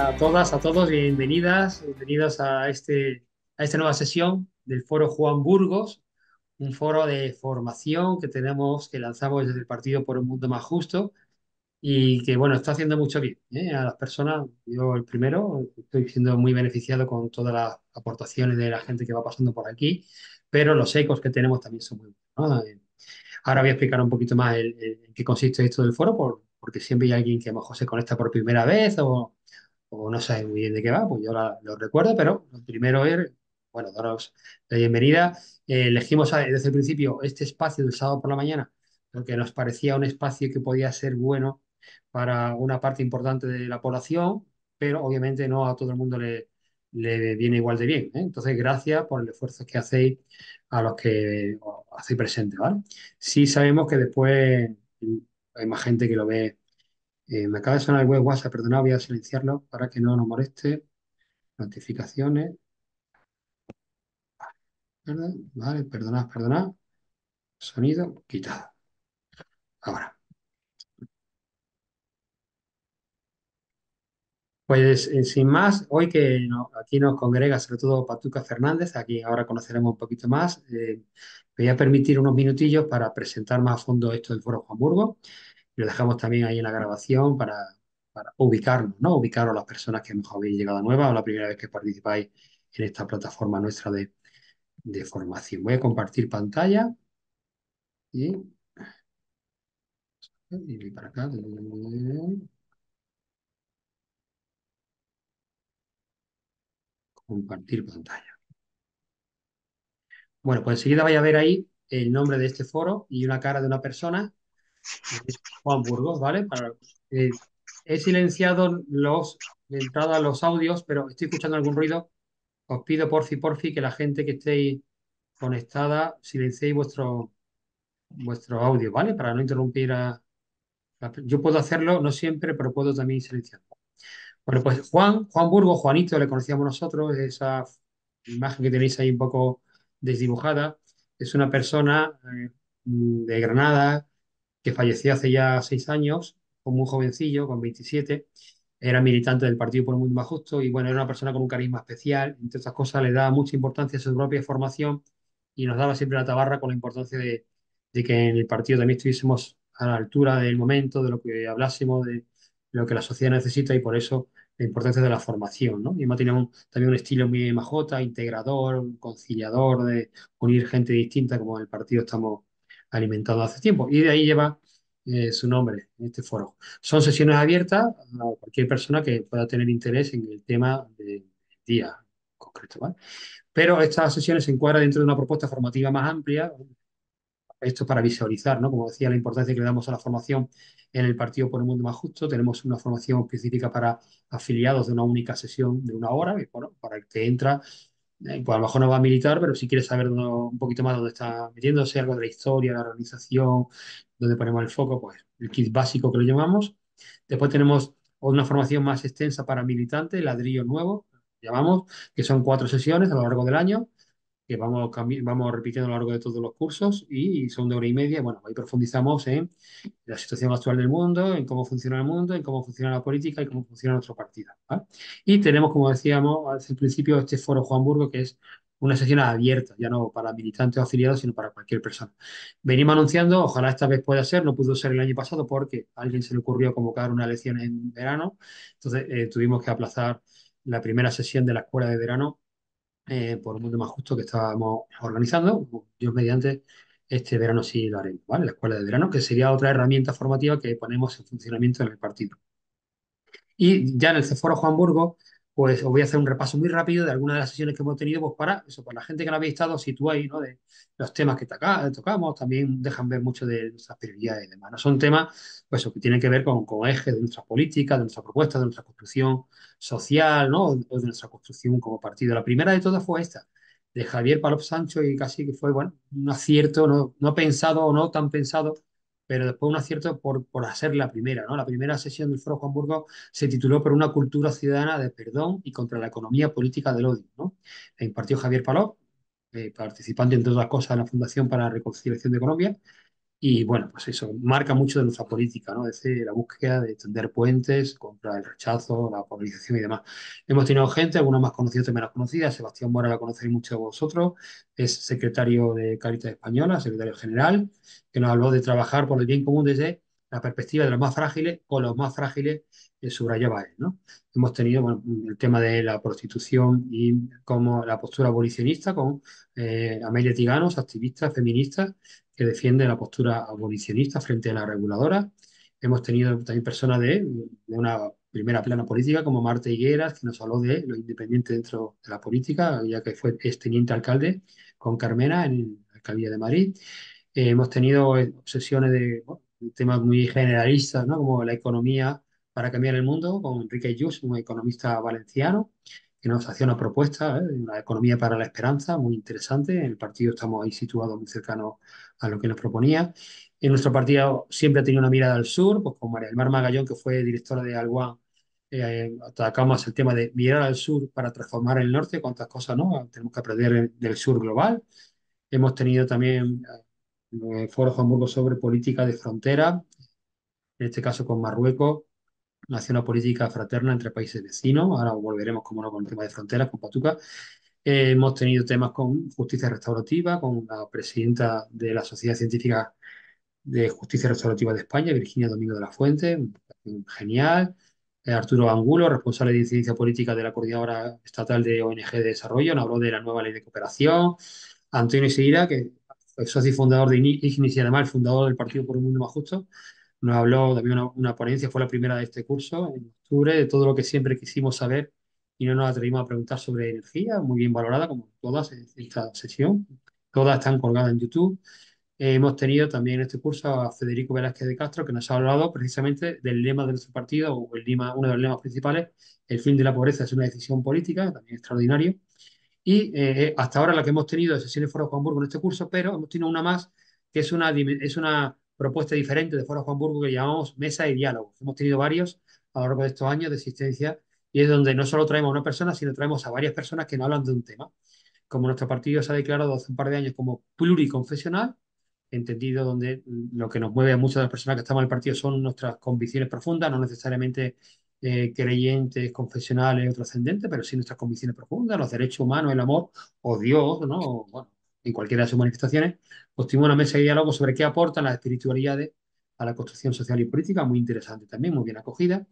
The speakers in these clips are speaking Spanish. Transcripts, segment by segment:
a todas, a todos, bienvenidas, bienvenidos a esta nueva sesión del Foro Juan Burgos, un foro de formación que lanzamos desde el Partido por un Mundo Más Justo y que, bueno, está haciendo mucho bien, a las personas. Yo el primero, estoy siendo muy beneficiado con todas las aportaciones de la gente que va pasando por aquí, pero los ecos que tenemos también son muy buenos, ¿no? Ahora voy a explicar un poquito más en qué consiste esto del foro, porque siempre hay alguien que a lo mejor se conecta por primera vez o no sabe muy bien de qué va, pues yo lo recuerdo, pero lo primero es, bueno, daros la bienvenida. Elegimos desde el principio este espacio del sábado por la mañana porque nos parecía un espacio que podía ser bueno para una parte importante de la población, pero obviamente no a todo el mundo le viene igual de bien, ¿eh? Entonces, gracias por el esfuerzo que hacéis a los que os hacéis presentes, ¿vale? Sí sabemos que después hay más gente que lo ve. Me acaba de sonar el web WhatsApp, perdonad, voy a silenciarlo para que no nos moleste. Notificaciones, ¿verdad? Vale, perdonad, perdonad. Sonido quitado. Ahora. Pues sin más, hoy que aquí nos congrega sobre todo Patuca Fernández, a quien ahora conoceremos un poquito más, me voy a permitir unos minutillos para presentar más a fondo esto del Foro Juan Burgo. Lo dejamos también ahí en la grabación para ubicarnos, ¿no? Ubicar a las personas que a lo mejor habéis llegado nuevas o la primera vez que participáis en esta plataforma nuestra de formación. Voy a compartir pantalla y voy para acá. Compartir pantalla. Bueno, pues enseguida vais a ver ahí el nombre de este foro y una cara de una persona, es Juan Burgos, ¿vale? Eh, He silenciado de entrada los audios, pero estoy escuchando algún ruido. Os pido porfi, que la gente que estéis conectada silenciéis vuestro audio, ¿vale? Para no interrumpir yo puedo hacerlo, no siempre, pero puedo también silenciarlo. Bueno, pues Juan Burgos, Juanito, le conocíamos nosotros, esa imagen que tenéis ahí un poco desdibujada, es una persona de Granada que falleció hace ya 6 años, como un jovencillo, con 27. Era militante del Partido por un Mundo Más Justo y bueno, era una persona con un carisma especial. Entre otras cosas, le daba mucha importancia a su propia formación y nos daba siempre la tabarra con la importancia de que en el partido también estuviésemos a la altura del momento, de lo que hablásemos, de lo que la sociedad necesita y por eso la importancia de la formación, ¿no? Y además tenía también un estilo muy majota, integrador, conciliador, de unir gente distinta como en el partido estamos alimentando hace tiempo. Y de ahí lleva su nombre, este foro. Son sesiones abiertas a cualquier persona que pueda tener interés en el tema del día concreto, ¿vale? Pero estas sesiones se encuadran dentro de una propuesta formativa más amplia. Esto es para visualizar, ¿no? Como decía, la importancia que le damos a la formación en el Partido por un Mundo Más Justo. Tenemos una formación específica para afiliados de una única sesión de 1 hora, y, bueno, para el que entra, pues a lo mejor no va a militar, pero si quiere saber un poquito más dónde está metiéndose, algo de la historia, la organización, dónde ponemos el foco, pues el kit básico que lo llamamos. Después tenemos una formación más extensa para militantes, ladrillo nuevo, llamamos, que son 4 sesiones a lo largo del año que vamos repitiendo a lo largo de todos los cursos y son de 1 hora y media. Bueno, ahí profundizamos en la situación actual del mundo, en cómo funciona el mundo, en cómo funciona la política y cómo funciona nuestro partido, ¿vale? Y tenemos, como decíamos al principio, este foro Juan Burgo, que es una sesión abierta, ya no para militantes o afiliados, sino para cualquier persona. Venimos anunciando, ojalá esta vez pueda ser, no pudo ser el año pasado porque a alguien se le ocurrió convocar una elección en verano, entonces tuvimos que aplazar la primera sesión de la escuela de verano por un mundo más justo que estábamos organizando. Dios mediante, este verano sí lo haremos, ¿vale? La escuela de verano, que sería otra herramienta formativa que ponemos en funcionamiento en el partido. Y ya en el Foro Juan Burgos, pues os voy a hacer un repaso muy rápido de algunas de las sesiones que hemos tenido, pues para eso, para la gente que no habéis estado, situáis, ¿no? De los temas que tocamos, también dejan ver mucho de nuestras prioridades y demás. No son temas, pues, eso, que tienen que ver con ejes de nuestras políticas, de nuestras propuestas, de nuestra construcción social, ¿no? O de nuestra construcción como partido. La primera de todas fue esta, de Javier Palop Sancho, y casi que fue, bueno, un acierto, no pensado o no tan pensado, pero después un acierto por hacer la primera, ¿no? La primera sesión del Foro Juan Burgos se tituló Por una cultura ciudadana de perdón y contra la economía política del odio, ¿no? La impartió Javier Paló, participante, entre otras cosas, en la Fundación para la Reconciliación de Colombia, Y bueno, pues eso marca mucho de nuestra política, ¿no? Es decir, la búsqueda de tender puentes contra el rechazo, la polarización y demás. Hemos tenido gente, algunos más conocidos, otros menos conocidas. Sebastián Mora la conocéis mucho de vosotros, es secretario de Cáritas Española, secretario general, que nos habló de trabajar por el bien común desde la perspectiva de los más frágiles o los más frágiles, subrayaba él, ¿no? Hemos tenido bueno, el tema de la prostitución y como la postura abolicionista con Amelia Tiganos, activista feminista que defiende la postura abolicionista frente a la reguladora. Hemos tenido también personas de una primera plana política como Marta Higueras, que nos habló de lo independiente dentro de la política, ya que fue teniente alcalde con Carmena en la alcaldía de Madrid. Hemos tenido sesiones de bueno, temas muy generalistas, ¿no? Como la economía para cambiar el mundo, con Enrique Ayuso, un economista valenciano, que nos hacía una propuesta, de una economía para la esperanza, muy interesante. En el partido estamos ahí situados muy cercanos a lo que nos proponía. En nuestro partido siempre ha tenido una mirada al sur, pues con María del Mar Magallón, que fue directora de Alguán, atacamos el tema de mirar al sur para transformar el norte, cuántas cosas, ¿no? Tenemos que aprender del sur global. Hemos tenido también Foro Hamburgo sobre política de frontera, en este caso con Marruecos, hacia una política fraterna entre países vecinos. Ahora volveremos, como no, con el tema de fronteras, con Patuca. Hemos tenido temas con justicia restaurativa, con la presidenta de la Sociedad Científica de Justicia Restaurativa de España, Virginia Domingo de la Fuente, genial. Arturo Angulo, responsable de incidencia política de la Coordinadora Estatal de ONG de Desarrollo, nos habló de la nueva ley de cooperación. Antonio Seguira, que es socio y fundador de Ignis y además el fundador del Partido por un Mundo Más Justo, nos habló también una ponencia, fue la primera de este curso, en octubre, de todo lo que siempre quisimos saber y no nos atrevimos a preguntar sobre energía, muy bien valorada, como todas en esta sesión. Todas están colgadas en YouTube. Hemos tenido también en este curso a Federico Velázquez de Castro, que nos ha hablado precisamente del lema de nuestro partido, o el lema, uno de los lemas principales, el fin de la pobreza es una decisión política, también extraordinario. Y hasta ahora la que hemos tenido de sesiones Foro Juan Burgo en este curso, pero hemos tenido una más, que es una propuesta diferente de Foro Juan Burgo que llamamos Mesa de Diálogo. Hemos tenido varios a lo largo de estos años de existencia y es donde no solo traemos a una persona, sino traemos a varias personas que nos hablan de un tema. Como nuestro partido se ha declarado hace un par de años como pluriconfesional, entendido donde lo que nos mueve a muchas de las personas que estamos en el partido son nuestras convicciones profundas, no necesariamente creyentes, confesionales o trascendentes, pero sí nuestras convicciones profundas, los derechos humanos, el amor o Dios, ¿no? O, bueno, en cualquiera de sus manifestaciones, pues tuvimos una mesa de diálogo sobre qué aportan las espiritualidades a la construcción social y política, muy interesante también, muy bien acogida.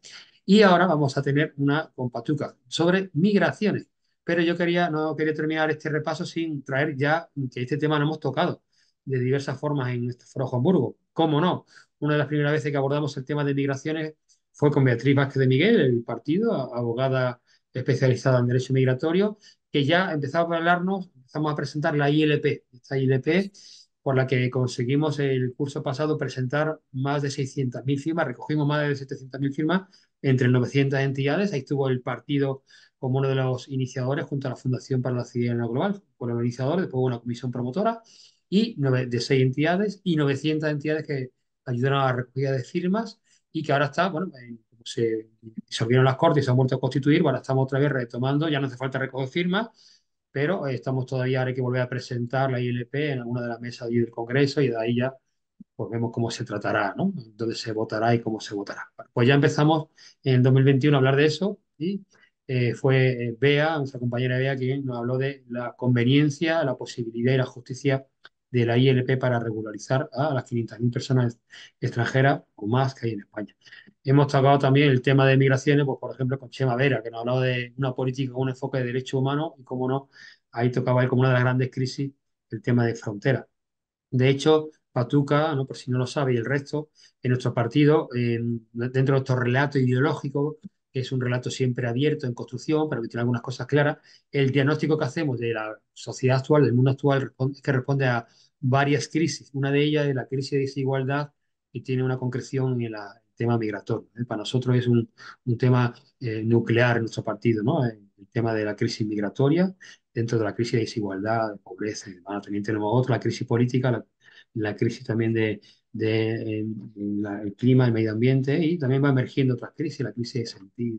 Y ahora vamos a tener una con Patuca sobre migraciones. Pero yo no quería terminar este repaso sin traer ya que este tema lo hemos tocado de diversas formas en este foro Hamburgo. ¿Cómo no? Una de las primeras veces que abordamos el tema de migraciones fue con Beatriz Vázquez de Miguel, el partido, abogada especializada en derecho migratorio, que ya empezaba a hablarnos, empezamos a presentar la ILP, esta ILP por la que conseguimos el curso pasado presentar más de 600.000 firmas, recogimos más de 700.000 firmas entre 900 entidades, ahí estuvo el partido como uno de los iniciadores junto a la Fundación para la Ciudadanía Global, por el organizador, después hubo una comisión promotora de 6 entidades y 900 entidades que ayudaron a la recogida de firmas y que ahora está, bueno, como se disolvieron las cortes y se han vuelto a constituir, bueno, estamos otra vez retomando, ya no hace falta recoger firmas, pero estamos todavía, ahora hay que volver a presentar la ILP en alguna de las mesas del Congreso y de ahí ya pues vemos cómo se tratará, ¿no? Dónde se votará y cómo se votará. Bueno, pues ya empezamos en el 2021 a hablar de eso y fue Bea, nuestra compañera Bea, quien nos habló de la conveniencia, la posibilidad y la justicia de la ILP para regularizar a las 500.000 personas extranjeras o más que hay en España. Hemos tocado también el tema de migraciones, pues, por ejemplo, con Chema Vera, que nos ha hablado de una política con un enfoque de derechos humanos y, cómo no, ahí tocaba él como una de las grandes crisis el tema de fronteras. De hecho, Patuca, ¿no? Por si no lo sabe, y el resto, en nuestro partido, dentro de estos relatos ideológicos, que es un relato siempre abierto en construcción, pero que tiene algunas cosas claras, el diagnóstico que hacemos de la sociedad actual, del mundo actual, es que responde a varias crisis. Una de ellas es la crisis de desigualdad y tiene una concreción en el tema migratorio, ¿eh? Para nosotros es un tema nuclear en nuestro partido, ¿no? El tema de la crisis migratoria dentro de la crisis de desigualdad, de pobreza y demás. También tenemos otra, la crisis política, la crisis también el clima, el medio ambiente y también va emergiendo otras crisis, la crisis de sentido.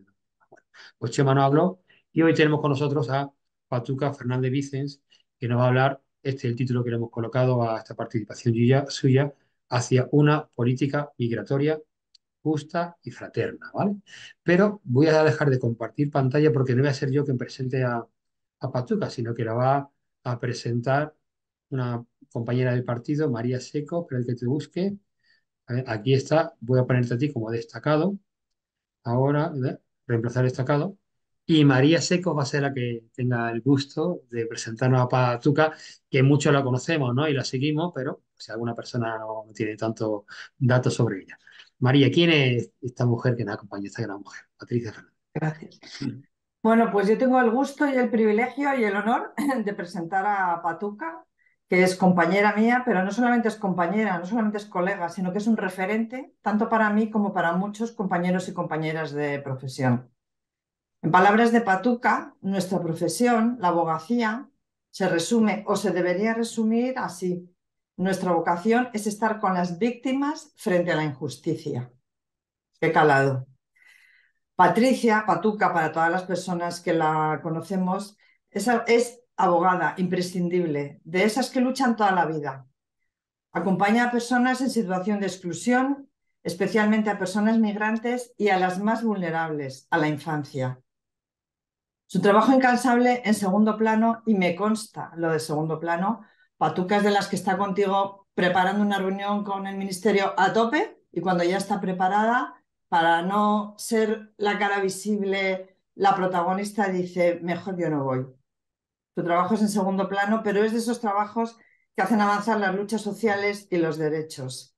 Bueno, pues Chema nos habló y hoy tenemos con nosotros a Patuca Fernández Vicens, que nos va a hablar, este es el título que le hemos colocado a esta participación suya, hacia una política migratoria justa y fraterna, ¿vale? Pero voy a dejar de compartir pantalla porque no voy a ser yo quien presente a Patuca, sino que la va a presentar una compañera del partido, María Seco, pero el que te busque. A ver, aquí está, voy a ponerte a ti como destacado. Ahora, reemplazar destacado. Y María Seco va a ser la que tenga el gusto de presentarnos a Patuca, que muchos la conocemos, ¿no? Y la seguimos, pero si alguna persona no tiene tanto datos sobre ella. María, ¿quién es esta mujer que nos acompaña, esta gran mujer? Patricia Fernández. Gracias. Bueno, pues yo tengo el gusto y el privilegio y el honor de presentar a Patuca, que es compañera mía, pero no solamente es compañera, no solamente es colega, sino que es un referente tanto para mí como para muchos compañeros y compañeras de profesión. En palabras de Patuca, nuestra profesión, la abogacía, se resume o se debería resumir así. Nuestra vocación es estar con las víctimas frente a la injusticia. Qué calado. Patricia, Patuca, para todas las personas que la conocemos, es abogada imprescindible, de esas que luchan toda la vida. Acompaña a personas en situación de exclusión, especialmente a personas migrantes y a las más vulnerables, a la infancia. Su trabajo incansable en segundo plano, y me consta lo de segundo plano, Patuca es de las que está contigo preparando una reunión con el ministerio a tope y cuando ya está preparada, para no ser la cara visible, la protagonista dice, mejor yo no voy. Tu trabajo es en segundo plano, pero es de esos trabajos que hacen avanzar las luchas sociales y los derechos.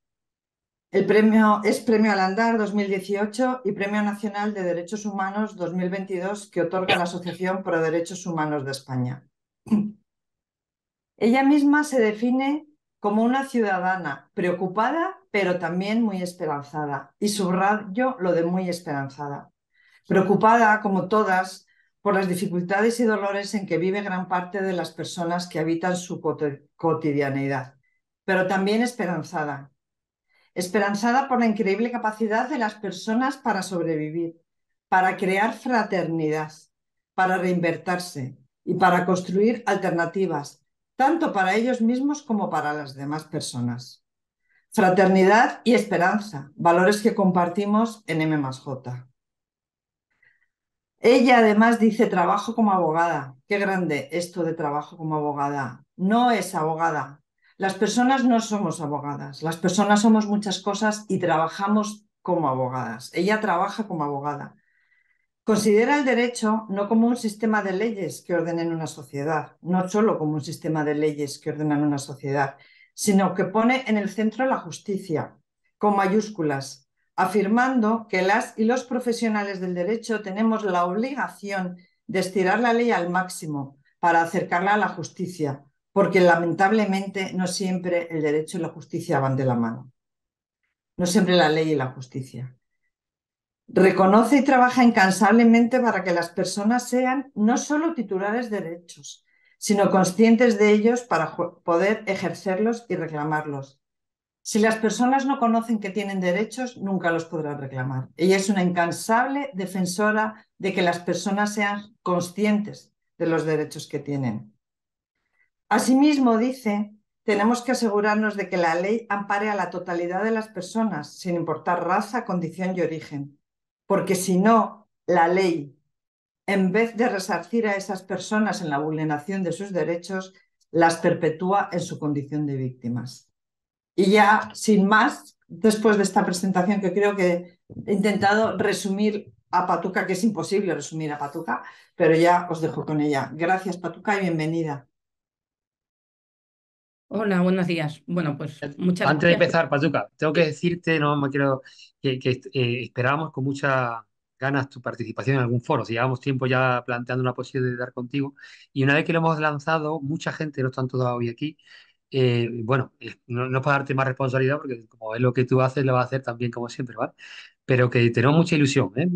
El premio es Premio al Andar 2018 y Premio Nacional de Derechos Humanos 2022 que otorga la Asociación Pro Derechos Humanos de España. Ella misma se define como una ciudadana preocupada, pero también muy esperanzada. Y subrayo lo de muy esperanzada. Preocupada, como todas, por las dificultades y dolores en que vive gran parte de las personas que habitan su cotidianeidad, pero también esperanzada. Esperanzada por la increíble capacidad de las personas para sobrevivir, para crear fraternidad, para reinvertirse y para construir alternativas, tanto para ellos mismos como para las demás personas. Fraternidad y esperanza, valores que compartimos en M más J. Ella además dice trabajo como abogada. Qué grande esto de trabajo como abogada. No es abogada. Las personas no somos abogadas. Las personas somos muchas cosas y trabajamos como abogadas. Ella trabaja como abogada. Considera el derecho no como un sistema de leyes que ordenen una sociedad, no solo como un sistema de leyes que ordenan una sociedad, sino que pone en el centro la justicia, con mayúsculas, afirmando que las y los profesionales del derecho tenemos la obligación de estirar la ley al máximo para acercarla a la justicia, porque lamentablemente no siempre el derecho y la justicia van de la mano, no siempre la ley y la justicia. Reconoce y trabaja incansablemente para que las personas sean no solo titulares de derechos, sino conscientes de ellos para poder ejercerlos y reclamarlos. Si las personas no conocen que tienen derechos, nunca los podrán reclamar. Ella es una incansable defensora de que las personas sean conscientes de los derechos que tienen. Asimismo, dice, tenemos que asegurarnos de que la ley ampare a la totalidad de las personas, sin importar raza, condición y origen, porque si no, la ley, en vez de resarcir a esas personas en la vulneración de sus derechos, las perpetúa en su condición de víctimas. Y ya, sin más, después de esta presentación que creo que he intentado resumir a Patuca, que es imposible resumir a Patuca, pero ya os dejo con ella. Gracias, Patuca, y bienvenida. Hola, buenos días. Bueno, pues muchas Antes de gracias. empezar, Pachuca, tengo que decirte, no me quiero, que esperábamos con muchas ganas tu participación en algún foro. Si llevamos tiempo ya planteando una posibilidad de dar contigo, y una vez que lo hemos lanzado, mucha gente, no están todavía aquí. Bueno, no es para darte más responsabilidad, porque como es lo que tú haces, lo vas a hacer también como siempre, ¿vale? Pero que tenemos mucha ilusión, ¿eh?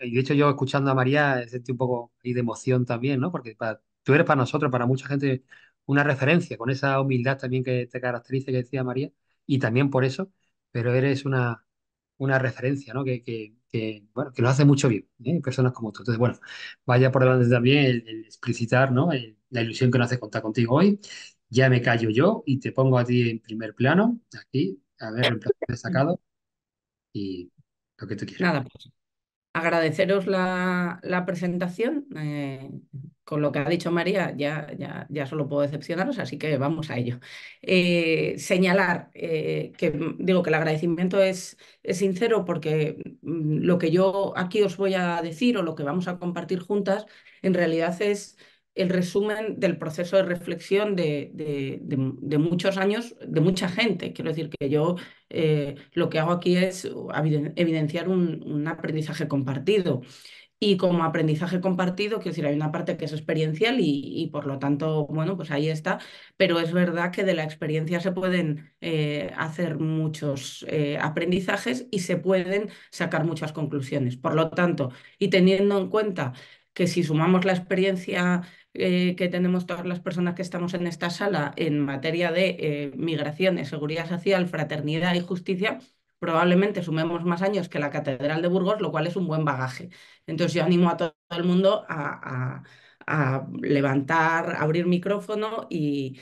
Y de hecho yo escuchando a María sentí un poco ahí de emoción también, ¿no? Porque tú eres para nosotros, para mucha gente, una referencia, con esa humildad también que te caracteriza, que decía María, y también por eso, pero eres una referencia, ¿no? Bueno, que nos hace mucho bien, ¿eh? Personas como tú. Entonces, bueno, vaya por delante también el explicitar, ¿no? La ilusión que nos hace contar contigo hoy. Ya me callo yo y te pongo a ti en primer plano, aquí, A ver, el placer destacado y lo que tú quieras. Nada, pues agradeceros la presentación. Con lo que ha dicho María, ya solo puedo decepcionaros, así que vamos a ello. Señalar que digo que el agradecimiento es sincero porque lo que yo aquí os voy a decir o lo que vamos a compartir juntas, en realidad es el resumen del proceso de reflexión de muchos años, de mucha gente. Quiero decir que yo lo que hago aquí es evidenciar un aprendizaje compartido. Y como aprendizaje compartido, quiero decir, hay una parte que es experiencial y por lo tanto, bueno, pues ahí está, pero es verdad que de la experiencia se pueden hacer muchos aprendizajes y se pueden sacar muchas conclusiones. Por lo tanto, y teniendo en cuenta que si sumamos la experiencia que tenemos todas las personas que estamos en esta sala en materia de migraciones, seguridad social, fraternidad y justicia, probablemente sumemos más años que la Catedral de Burgos, lo cual es un buen bagaje. Entonces yo animo a todo el mundo a levantar, abrir micrófono y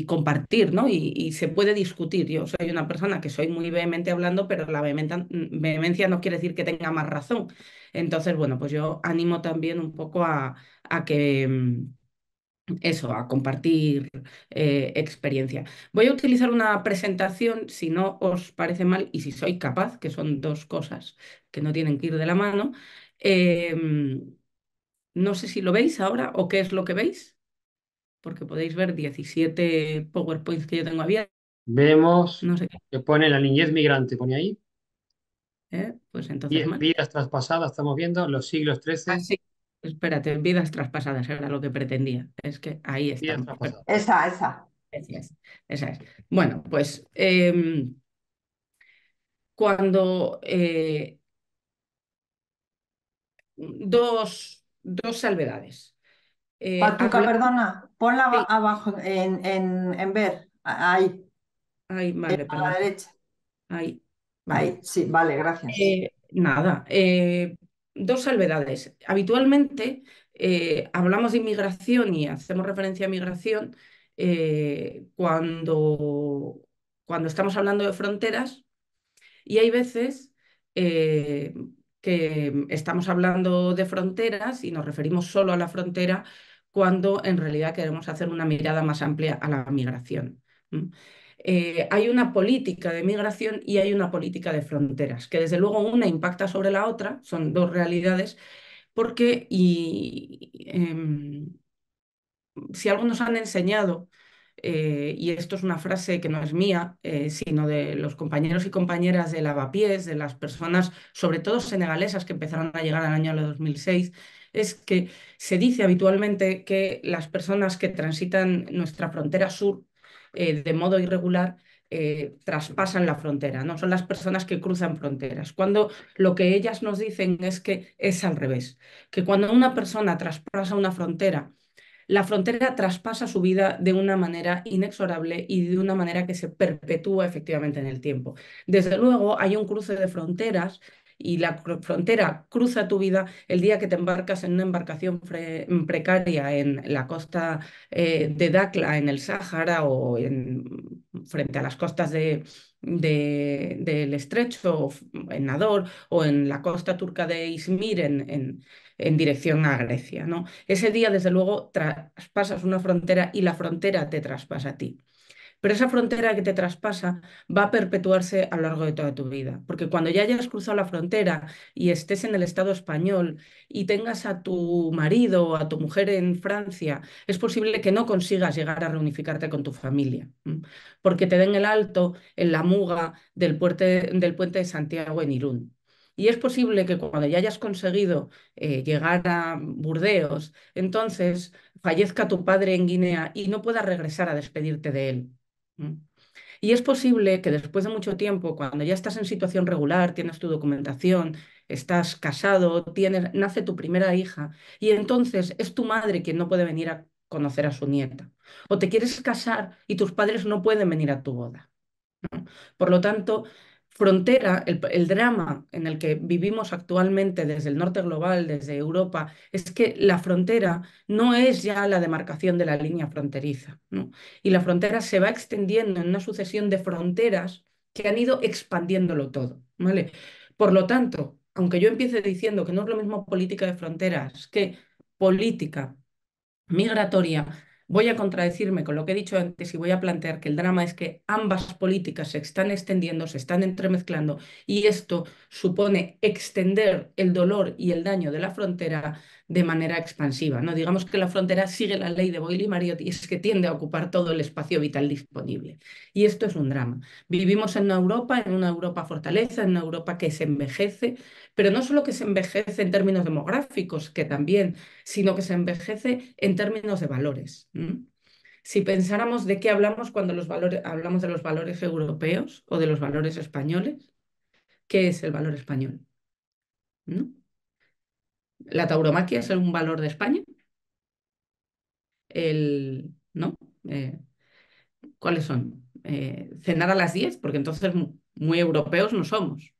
compartir, ¿no? Y se puede discutir. Yo soy una persona que soy muy vehemente hablando, pero la vehemencia no quiere decir que tenga más razón. Entonces, bueno, pues yo animo también un poco a que eso, a compartir experiencia. Voy a utilizar una presentación, si no os parece mal, y si soy capaz, que son dos cosas que no tienen que ir de la mano. No sé si lo veis ahora o qué es lo que veis, porque podéis ver 17 PowerPoints que yo tengo abiertos. Vemos No sé qué. que pone la niñez migrante, pone ahí. Pues entonces mal. Vidas traspasadas, estamos viendo los siglos Ah, XIII, sí. Espérate, vidas traspasadas era lo que pretendía. Es que ahí vidas estamos. traspasadas. Esa. Esa es. Esa es. Bueno, pues cuando dos salvedades. Patuca, Hablar, perdona, ponla sí, abajo en ver. Ahí, ay, vale, a la perdón. derecha. Ahí, vale. Ahí, sí, vale, gracias. Nada, dos salvedades. Habitualmente hablamos de inmigración y hacemos referencia a migración cuando estamos hablando de fronteras y hay veces eh, que estamos hablando de fronteras y nos referimos solo a la frontera cuando en realidad queremos hacer una mirada más amplia a la migración. ¿M? Hay una política de migración y hay una política de fronteras, que desde luego una impacta sobre la otra, son dos realidades, porque si algo nos han enseñado, y esto es una frase que no es mía, sino de los compañeros y compañeras de Lavapiés, de las personas, sobre todo senegalesas, que empezaron a llegar al año 2006, es que se dice habitualmente que las personas que transitan nuestra frontera sur de modo irregular, traspasan la frontera, no son las personas que cruzan fronteras. Cuando lo que ellas nos dicen es que es al revés, que cuando una persona traspasa una frontera, la frontera traspasa su vida de una manera inexorable y de una manera que se perpetúa efectivamente en el tiempo. Desde luego, hay un cruce de fronteras y la frontera cruza tu vida el día que te embarcas en una embarcación precaria en la costa de Dakla, en el Sáhara o frente a las costas del Estrecho, o en Nador, o en la costa turca de Izmir, en dirección a Grecia, ¿no? Ese día, desde luego, traspasas una frontera y la frontera te traspasa a ti. Pero esa frontera que te traspasa va a perpetuarse a lo largo de toda tu vida, porque cuando ya hayas cruzado la frontera y estés en el Estado español y tengas a tu marido o a tu mujer en Francia, es posible que no consigas llegar a reunificarte con tu familia, porque te den el alto en la muga del puente de Santiago en Irún. Y es posible que cuando ya hayas conseguido llegar a Burdeos, entonces fallezca tu padre en Guinea y no puedas regresar a despedirte de él. ¿Mm? Y es posible que después de mucho tiempo, cuando ya estás en situación regular, tienes tu documentación, estás casado, nace tu primera hija, y entonces es tu madre quien no puede venir a conocer a su nieta. O te quieres casar y tus padres no pueden venir a tu boda. Por lo tanto, frontera, el drama en el que vivimos actualmente desde el norte global, desde Europa, es que la frontera no es ya la demarcación de la línea fronteriza, ¿no? Y la frontera se va extendiendo en una sucesión de fronteras que han ido expandiéndolo todo, ¿vale? Por lo tanto, aunque yo empiece diciendo que no es lo mismo política de fronteras que política migratoria, voy a contradecirme con lo que he dicho antes y voy a plantear que el drama es que ambas políticas se están extendiendo, se están entremezclando y esto supone extender el dolor y el daño de la frontera de manera expansiva, ¿no? Digamos que la frontera sigue la ley de Boyle y Mariotti y es que tiende a ocupar todo el espacio vital disponible. Y esto es un drama. Vivimos en una Europa fortaleza, en una Europa que se envejece, pero no solo que se envejece en términos demográficos, que también, sino que se envejece en términos de valores. ¿M? Si pensáramos de qué hablamos cuando hablamos de los valores europeos o de los valores españoles, ¿qué es el valor español? ¿No? ¿La tauromaquia es un valor de España? ¿No? ¿Cuáles son? Cenar a las 10, porque entonces muy europeos no somos.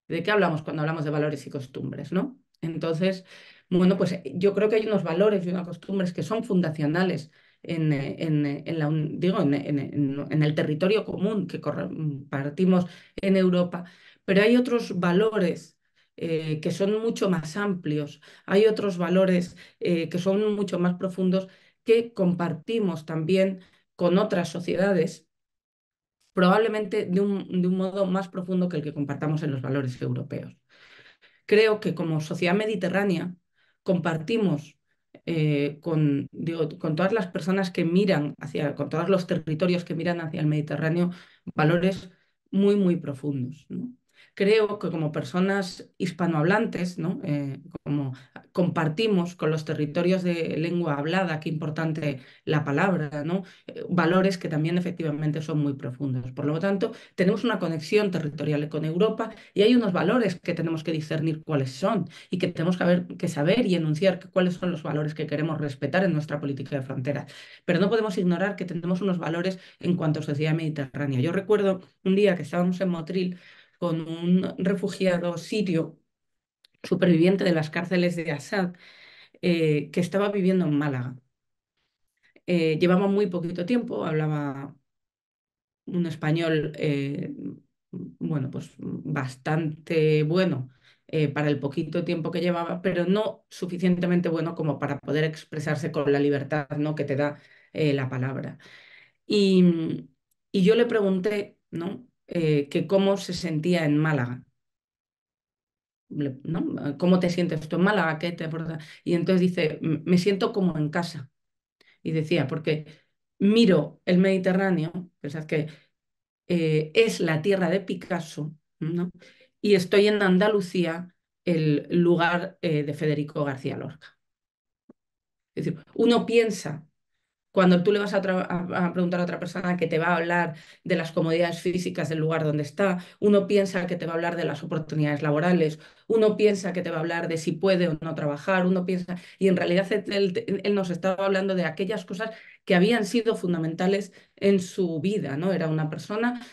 ¿De qué hablamos cuando hablamos de valores y costumbres, no? Entonces, bueno, pues yo creo que hay unos valores y unas costumbres que son fundacionales digo, en el territorio común que compartimos en Europa, pero hay otros valores que son mucho más amplios, hay otros valores que son mucho más profundos que compartimos también con otras sociedades probablemente de un modo más profundo que el que compartamos en los valores europeos. Creo que como sociedad mediterránea compartimos con todas las personas que miran con todos los territorios que miran hacia el Mediterráneo, valores muy, muy profundos, ¿no? Creo que como personas hispanohablantes, ¿no? Como compartimos con los territorios de lengua hablada, qué importante la palabra, ¿no? Valores que también efectivamente son muy profundos. Por lo tanto, tenemos una conexión territorial con Europa y hay unos valores que tenemos que discernir cuáles son y que tenemos que saber y enunciar cuáles son los valores que queremos respetar en nuestra política de fronteras. Pero no podemos ignorar que tenemos unos valores en cuanto a sociedad mediterránea. Yo recuerdo un día que estábamos en Motril con un refugiado sirio superviviente de las cárceles de Assad que estaba viviendo en Málaga. Llevaba muy poquito tiempo, hablaba un español, bueno, pues bastante bueno para el poquito tiempo que llevaba, pero no suficientemente bueno como para poder expresarse con la libertad, ¿no? que te da la palabra. Y, y yo le pregunté, ¿no? que cómo se sentía en Málaga. ¿No? ¿Cómo te sientes tú en Málaga? ¿Qué te aporta? Y entonces dice, me siento como en casa. Y decía, porque miro el Mediterráneo, pensad que es la tierra de Picasso, ¿no? Y estoy en Andalucía, el lugar de Federico García Lorca. Es decir, uno piensa cuando tú le vas a preguntar a otra persona que te va a hablar de las comodidades físicas del lugar donde está, uno piensa que te va a hablar de las oportunidades laborales, uno piensa que te va a hablar de si puede o no trabajar, uno piensa, y en realidad él nos estaba hablando de aquellas cosas que habían sido fundamentales en su vida, ¿no? Era una persona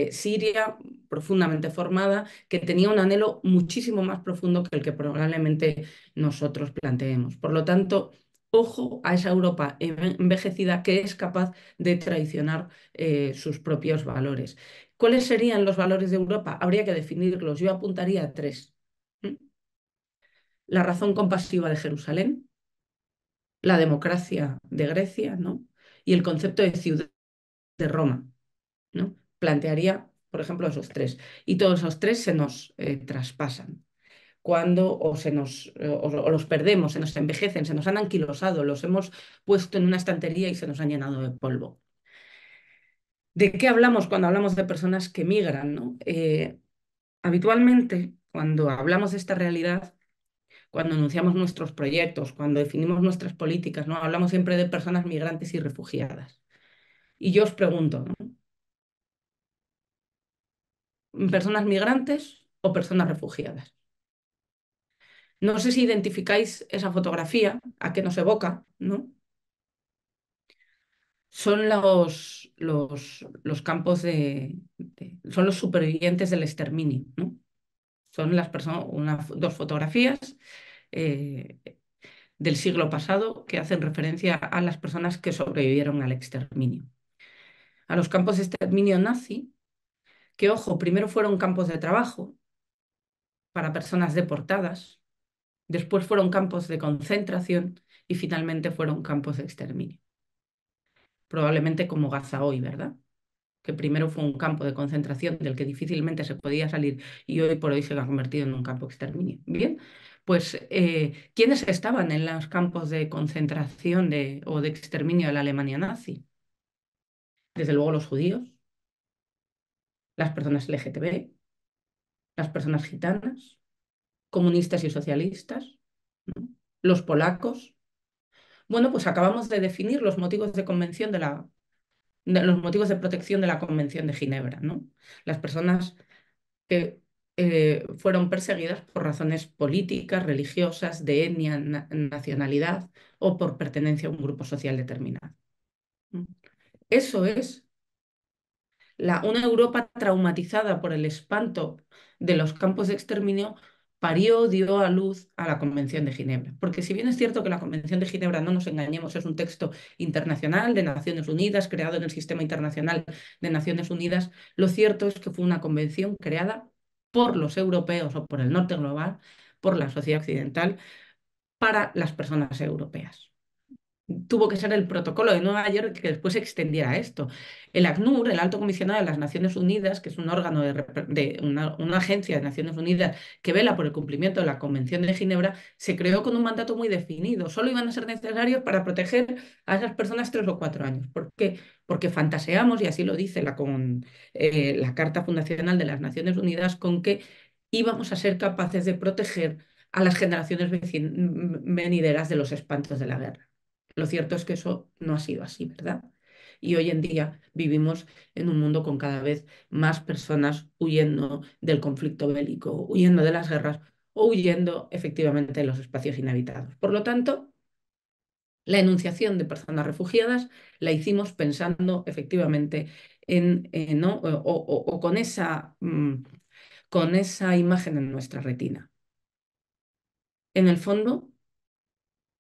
siria, profundamente formada, que tenía un anhelo muchísimo más profundo que el que probablemente nosotros planteemos. Por lo tanto, ojo a esa Europa envejecida que es capaz de traicionar sus propios valores. ¿Cuáles serían los valores de Europa? Habría que definirlos. Yo apuntaría a tres. ¿Mm? La razón compasiva de Jerusalén, la democracia de Grecia, ¿no? Y el concepto de ciudad de Roma, ¿no? Plantearía, por ejemplo, esos tres. Y todos esos tres se nos traspasan cuando o los perdemos, se nos envejecen, se nos han anquilosado, los hemos puesto en una estantería y se nos han llenado de polvo. ¿De qué hablamos cuando hablamos de personas que migran, ¿no? Habitualmente, cuando hablamos de esta realidad, cuando anunciamos nuestros proyectos, cuando definimos nuestras políticas, ¿no? Hablamos siempre de personas migrantes y refugiadas. Y yo os pregunto, ¿no? ¿Personas migrantes o personas refugiadas? No sé si identificáis esa fotografía, a qué nos evoca, ¿no? Son los campos son los supervivientes del exterminio, ¿no? Son las personas, dos fotografías eh, del siglo pasado que hacen referencia a las personas que sobrevivieron al exterminio. A los campos de exterminio nazi que, ojo, primero fueron campos de trabajo para personas deportadas, después fueron campos de concentración y finalmente fueron campos de exterminio. Probablemente como Gaza hoy, ¿verdad? Que primero fue un campo de concentración del que difícilmente se podía salir y hoy por hoy se ha convertido en un campo de exterminio. Bien, pues ¿quiénes estaban en los campos de concentración o de exterminio de la Alemania nazi? Desde luego los judíos, las personas LGTB, las personas gitanas, comunistas y socialistas, ¿no? Los polacos. Bueno, pues acabamos de definir los motivos de convención los motivos de protección de la Convención de Ginebra, ¿no? Las personas que fueron perseguidas por razones políticas, religiosas, de etnia, nacionalidad o por pertenencia a un grupo social determinado. Eso es una Europa traumatizada por el espanto de los campos de exterminio dio a luz a la Convención de Ginebra. Porque si bien es cierto que la Convención de Ginebra, no nos engañemos, es un texto internacional de Naciones Unidas, creado en el sistema internacional de Naciones Unidas, lo cierto es que fue una convención creada por los europeos o por el norte global, por la sociedad occidental, para las personas europeas. Tuvo que ser el protocolo de Nueva York que después extendiera esto. El ACNUR, el Alto Comisionado de las Naciones Unidas, que es un órgano de una agencia de Naciones Unidas que vela por el cumplimiento de la Convención de Ginebra, se creó con un mandato muy definido. Solo iban a ser necesarios para proteger a esas personas 3 o 4 años. ¿Por qué? Porque fantaseamos, y así lo dice la Carta Fundacional de las Naciones Unidas, con que íbamos a ser capaces de proteger a las generaciones venideras de los espantos de la guerra. Lo cierto es que eso no ha sido así, ¿verdad? Y hoy en día vivimos en un mundo con cada vez más personas huyendo del conflicto bélico, huyendo de las guerras o huyendo efectivamente de los espacios inhabitados. Por lo tanto, la enunciación de personas refugiadas la hicimos pensando efectivamente ¿no? o con esa imagen en nuestra retina. En el fondo,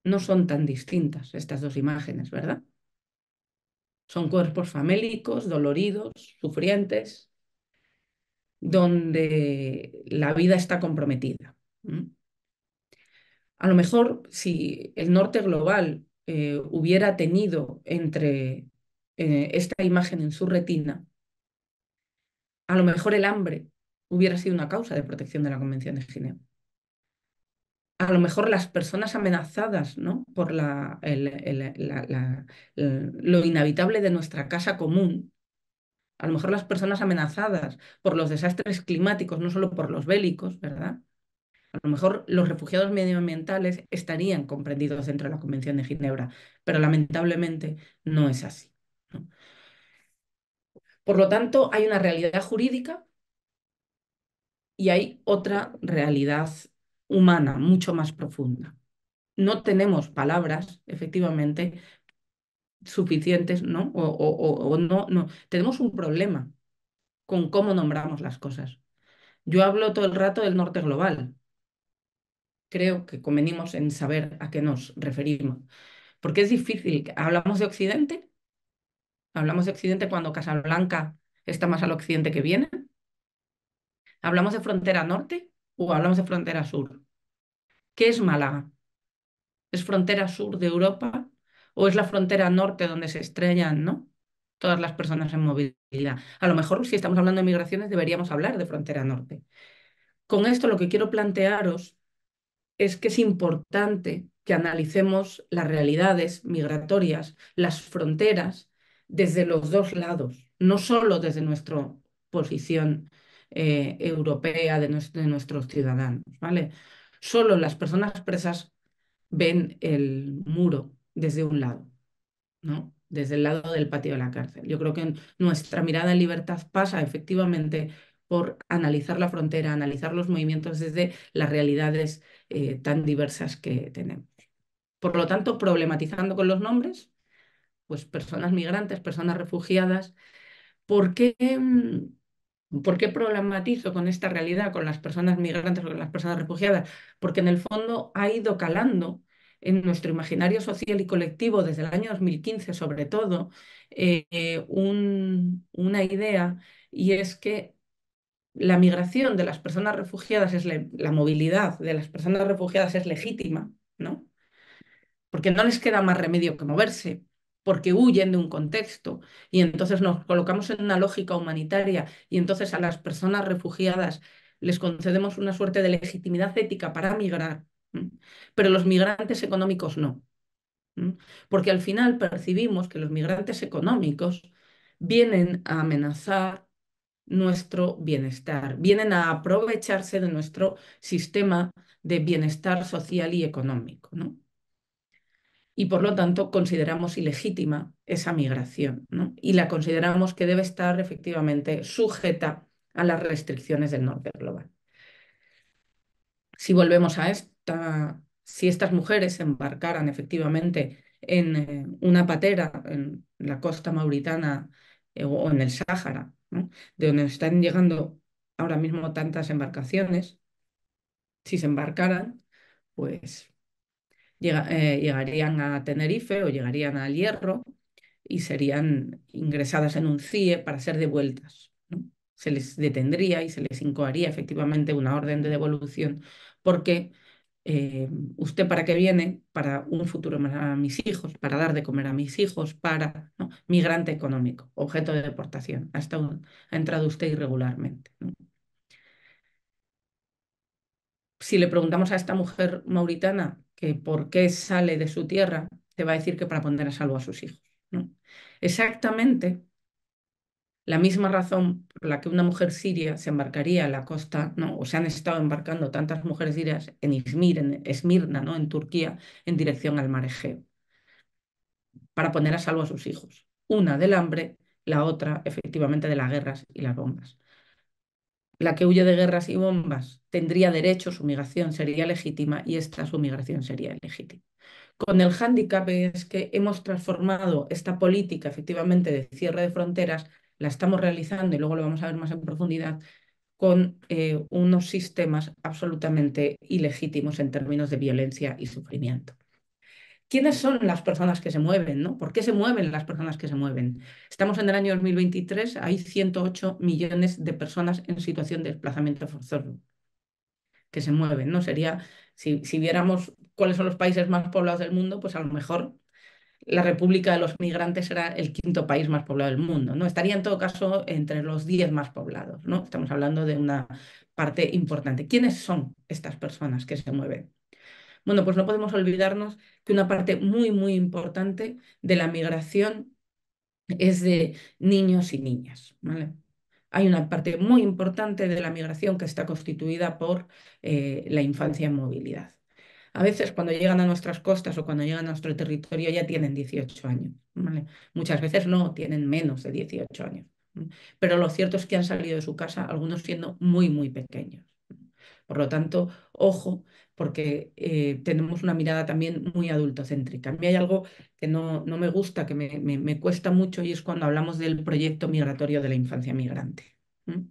no son tan distintas estas dos imágenes, ¿verdad? Son cuerpos famélicos, doloridos, sufrientes, donde la vida está comprometida. A lo mejor si el norte global hubiera tenido entre esta imagen en su retina, a lo mejor el hambre hubiera sido una causa de protección de la Convención de Ginebra. A lo mejor las personas amenazadas, ¿no? por lo inhabitable de nuestra casa común, a lo mejor las personas amenazadas por los desastres climáticos, no solo por los bélicos, ¿verdad? A lo mejor los refugiados medioambientales estarían comprendidos dentro de la Convención de Ginebra, pero lamentablemente no es así, ¿no? Por lo tanto, hay una realidad jurídica y hay otra realidad humana mucho más profunda. No tenemos palabras, efectivamente, suficientes, ¿no? O no. Tenemos un problema con cómo nombramos las cosas. Yo hablo todo el rato del norte global. Creo que convenimos en saber a qué nos referimos. Porque es difícil. Hablamos de Occidente cuando Casablanca está más al occidente que Viena. ¿Hablamos de frontera norte o hablamos de frontera sur? ¿Qué es Málaga? ¿Es frontera sur de Europa o es la frontera norte donde se estrellan, ¿no? todas las personas en movilidad? A lo mejor, si estamos hablando de migraciones, deberíamos hablar de frontera norte. Con esto lo que quiero plantearos es que es importante que analicemos las realidades migratorias, las fronteras, desde los dos lados, no solo desde nuestra posición europea de nuestros ciudadanos, ¿vale? Solo las personas presas ven el muro desde un lado, ¿no? Desde el lado del patio de la cárcel. Yo creo que nuestra mirada en libertad pasa efectivamente por analizar la frontera, analizar los movimientos desde las realidades tan diversas que tenemos. Por lo tanto, problematizando con los nombres, pues personas migrantes, personas refugiadas, ¿por qué, ¿por qué problematizo con esta realidad, con las personas migrantes o con las personas refugiadas? Porque en el fondo ha ido calando en nuestro imaginario social y colectivo desde el año 2015 sobre todo una idea, y es que la migración de las personas refugiadas la movilidad de las personas refugiadas es legítima, ¿no? Porque no les queda más remedio que moverse, porque huyen de un contexto y entonces nos colocamos en una lógica humanitaria y entonces a las personas refugiadas les concedemos una suerte de legitimidad ética para migrar, ¿m? Pero los migrantes económicos no, ¿m? Porque al final percibimos que los migrantes económicos vienen a amenazar nuestro bienestar, vienen a aprovecharse de nuestro sistema de bienestar social y económico, ¿no? Y por lo tanto consideramos ilegítima esa migración, ¿no? Y la consideramos que debe estar efectivamente sujeta a las restricciones del norte global. Si volvemos a si estas mujeres se embarcaran efectivamente en una patera en la costa mauritana o en el Sáhara, ¿no? De donde están llegando ahora mismo tantas embarcaciones, si se embarcaran, pues llegarían a Tenerife o llegarían al Hierro y serían ingresadas en un CIE para ser devueltas, ¿no? Se les detendría y se les incoaría efectivamente una orden de devolución porque usted para qué viene, para un futuro a mis hijos, para dar de comer a mis hijos, para, ¿no? Migrante económico, objeto de deportación. Ha entrado usted irregularmente, ¿no? Si le preguntamos a esta mujer mauritana que por qué sale de su tierra, te va a decir que para poner a salvo a sus hijos, ¿no? Exactamente la misma razón por la que una mujer siria se embarcaría a la costa, ¿no? O se han estado embarcando tantas mujeres sirias en Izmir, en Esmirna, ¿no? En Turquía, en dirección al mar Egeo, para poner a salvo a sus hijos. Una del hambre, la otra efectivamente de las guerras y las bombas. La que huye de guerras y bombas tendría derecho, su migración sería legítima y esta su migración sería ilegítima. Con el hándicap es que hemos transformado esta política efectivamente de cierre de fronteras, la estamos realizando y luego lo vamos a ver más en profundidad, con unos sistemas absolutamente ilegítimos en términos de violencia y sufrimiento. ¿Quiénes son las personas que se mueven, ¿no? ¿Por qué se mueven las personas que se mueven? Estamos en el año 2023, hay 108 millones de personas en situación de desplazamiento forzoso que se mueven, ¿no? Sería, si viéramos cuáles son los países más poblados del mundo, pues a lo mejor la República de los Migrantes será el quinto país más poblado del mundo, ¿no? Estaría en todo caso entre los 10 más poblados, ¿no? Estamos hablando de una parte importante. ¿Quiénes son estas personas que se mueven? Bueno, pues no podemos olvidarnos que una parte muy, muy importante de la migración es de niños y niñas, ¿vale? Hay una parte muy importante de la migración que está constituida por la infancia en movilidad. A veces cuando llegan a nuestras costas o cuando llegan a nuestro territorio ya tienen 18 años, ¿vale? Muchas veces no, tienen menos de 18 años. Pero lo cierto es que han salido de su casa, algunos siendo muy, muy pequeños. Por lo tanto, ojo, porque tenemos una mirada también muy adultocéntrica. A mí hay algo que no me gusta, que me cuesta mucho, y es cuando hablamos del proyecto migratorio de la infancia migrante. ¿Mm?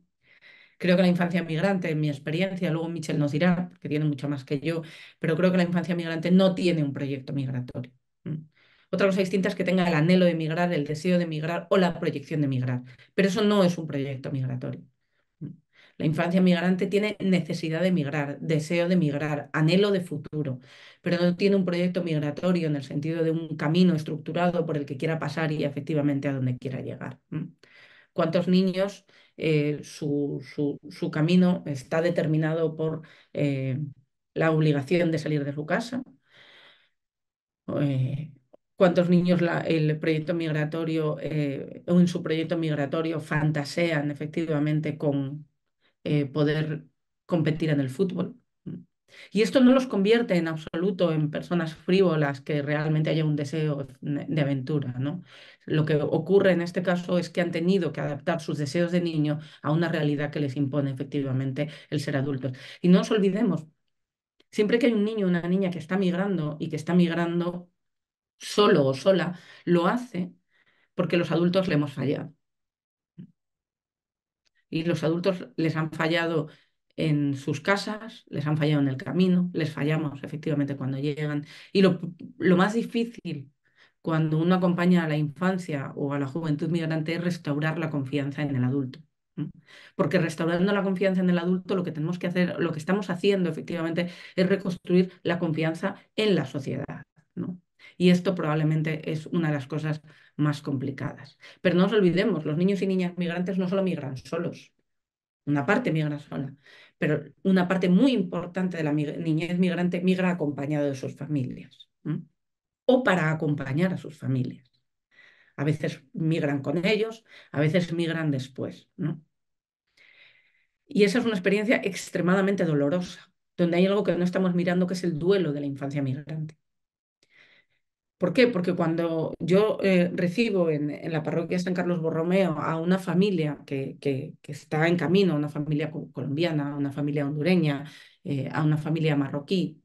Creo que la infancia migrante, en mi experiencia, luego Michel nos dirá, que tiene mucho más que yo, pero creo que la infancia migrante no tiene un proyecto migratorio. ¿Mm? Otra cosa distinta es que tenga el anhelo de migrar, el deseo de migrar o la proyección de migrar, pero eso no es un proyecto migratorio. ¿Mm? La infancia migrante tiene necesidad de migrar, deseo de migrar, anhelo de futuro, pero no tiene un proyecto migratorio en el sentido de un camino estructurado por el que quiera pasar y efectivamente a donde quiera llegar. ¿Mm? ¿Cuántos niños su camino está determinado por eh, la obligación de salir de su casa? Eh, ¿Cuántos niños el proyecto migratorio o en su proyecto migratorio fantasean efectivamente con poder competir en el fútbol? Y esto no los convierte en absoluto en personas frívolas que realmente haya un deseo de aventura, ¿no? Lo que ocurre en este caso es que han tenido que adaptar sus deseos de niño a una realidad que les impone efectivamente el ser adultos. Y no nos olvidemos, siempre que hay un niño o una niña que está migrando y que está migrando solo o sola, lo hace porque los adultos le hemos fallado. Y los adultos les han fallado en sus casas, les han fallado en el camino, les fallamos efectivamente cuando llegan. Y lo más difícil cuando uno acompaña a la infancia o a la juventud migrante es restaurar la confianza en el adulto. ¿Mm? Porque restaurando la confianza en el adulto, lo que tenemos que hacer, lo que estamos haciendo efectivamente es reconstruir la confianza en la sociedad, ¿no? Y esto probablemente es una de las cosas más complicadas. Pero no nos olvidemos, los niños y niñas migrantes no solo migran solos, una parte migra sola, pero una parte muy importante de la niñez migrante migra acompañado de sus familias, ¿m? O para acompañar a sus familias. A veces migran con ellos, a veces migran después, ¿no? Y esa es una experiencia extremadamente dolorosa, donde hay algo que no estamos mirando, que es el duelo de la infancia migrante. ¿Por qué? Porque cuando yo recibo en la parroquia San Carlos Borromeo a una familia que está en camino, una familia colombiana, una familia hondureña, a una familia marroquí,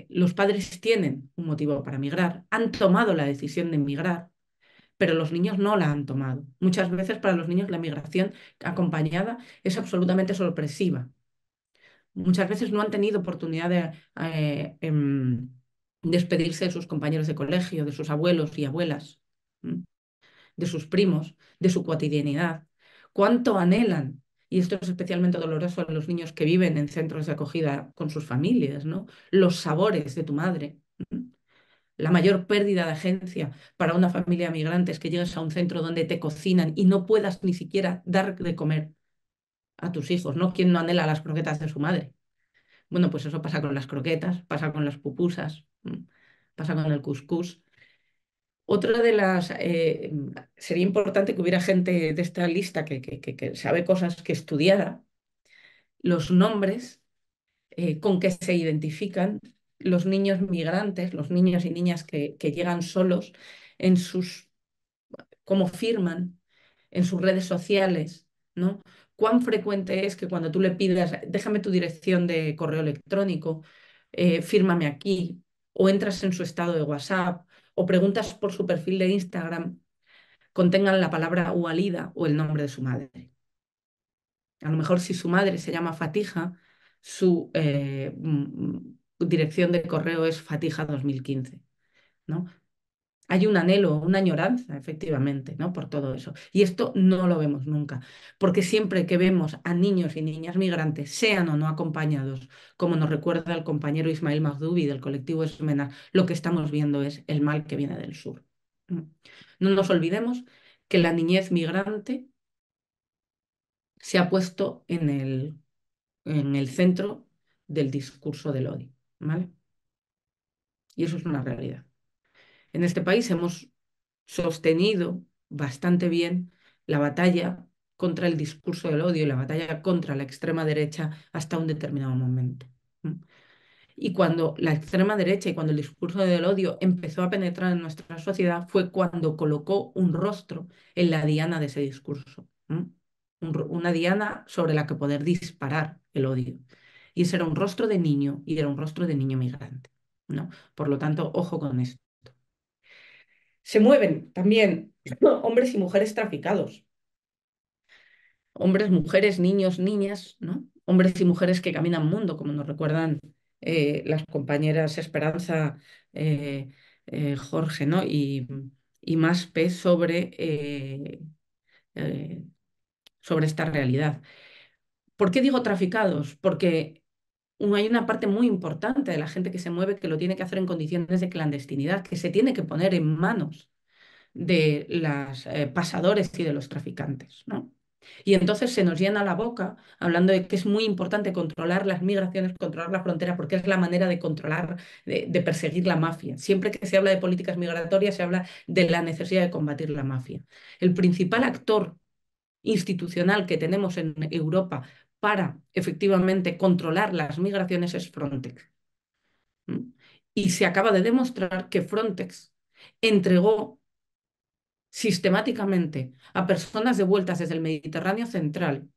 los padres tienen un motivo para migrar, han tomado la decisión de emigrar, pero los niños no la han tomado. Muchas veces para los niños la migración acompañada es absolutamente sorpresiva. Muchas veces no han tenido oportunidad de despedirse de sus compañeros de colegio, de sus abuelos y abuelas, ¿m? De sus primos, de su cotidianidad. ¿Cuánto anhelan? Y esto es especialmente doloroso a los niños que viven en centros de acogida con sus familias, ¿no? Los sabores de tu madre. ¿M? La mayor pérdida de agencia para una familia migrante es que llegues a un centro donde te cocinan y no puedas ni siquiera dar de comer a tus hijos, ¿no? ¿Quién no anhela las croquetas de su madre? Bueno, pues eso pasa con las croquetas, pasa con las pupusas, pasa con el cuscús. Otra de las... sería importante que hubiera gente de esta lista que sabe cosas, que estudiara los nombres con que se identifican los niños migrantes, los niños y niñas que llegan solos, en sus, cómo firman, en sus redes sociales, ¿no? ¿Cuán frecuente es que cuando tú le pidas, déjame tu dirección de correo electrónico, fírmame aquí, o entras en su estado de WhatsApp, o preguntas por su perfil de Instagram, contengan la palabra Walida o el nombre de su madre? A lo mejor si su madre se llama Fatija, su dirección de correo es Fatija 2015, ¿no? Hay un anhelo, una añoranza, efectivamente, ¿no? Por todo eso. Y esto no lo vemos nunca, porque siempre que vemos a niños y niñas migrantes, sean o no acompañados, como nos recuerda el compañero Ismail Maghdubi del colectivo Esmena, lo que estamos viendo es el mal que viene del sur. No nos olvidemos que la niñez migrante se ha puesto en el centro del discurso del odio, ¿vale? Y eso es una realidad. En este país hemos sostenido bastante bien la batalla contra el discurso del odio y la batalla contra la extrema derecha hasta un determinado momento. Y cuando la extrema derecha y cuando el discurso del odio empezó a penetrar en nuestra sociedad fue cuando colocó un rostro en la diana de ese discurso. Una diana sobre la que poder disparar el odio. Y ese era un rostro de niño y era un rostro de niño migrante, ¿no? Por lo tanto, ojo con esto. Se mueven también hombres y mujeres traficados, hombres, mujeres, niños, niñas, ¿no? Hombres y mujeres que caminan mundo, como nos recuerdan las compañeras Esperanza, Jorge, ¿no? Y Maspe eh, sobre esta realidad. ¿Por qué digo traficados? Porque hay una parte muy importante de la gente que se mueve que lo tiene que hacer en condiciones de clandestinidad, que se tiene que poner en manos de los pasadores y de los traficantes, ¿no? Y entonces se nos llena la boca hablando de que es muy importante controlar las migraciones, controlar la frontera, porque es la manera de controlar, de perseguir la mafia. Siempre que se habla de políticas migratorias, se habla de la necesidad de combatir la mafia. El principal actor institucional que tenemos en Europa para efectivamente controlar las migraciones es Frontex. Y se acaba de demostrar que Frontex entregó sistemáticamente a personas devueltas desde el Mediterráneo central,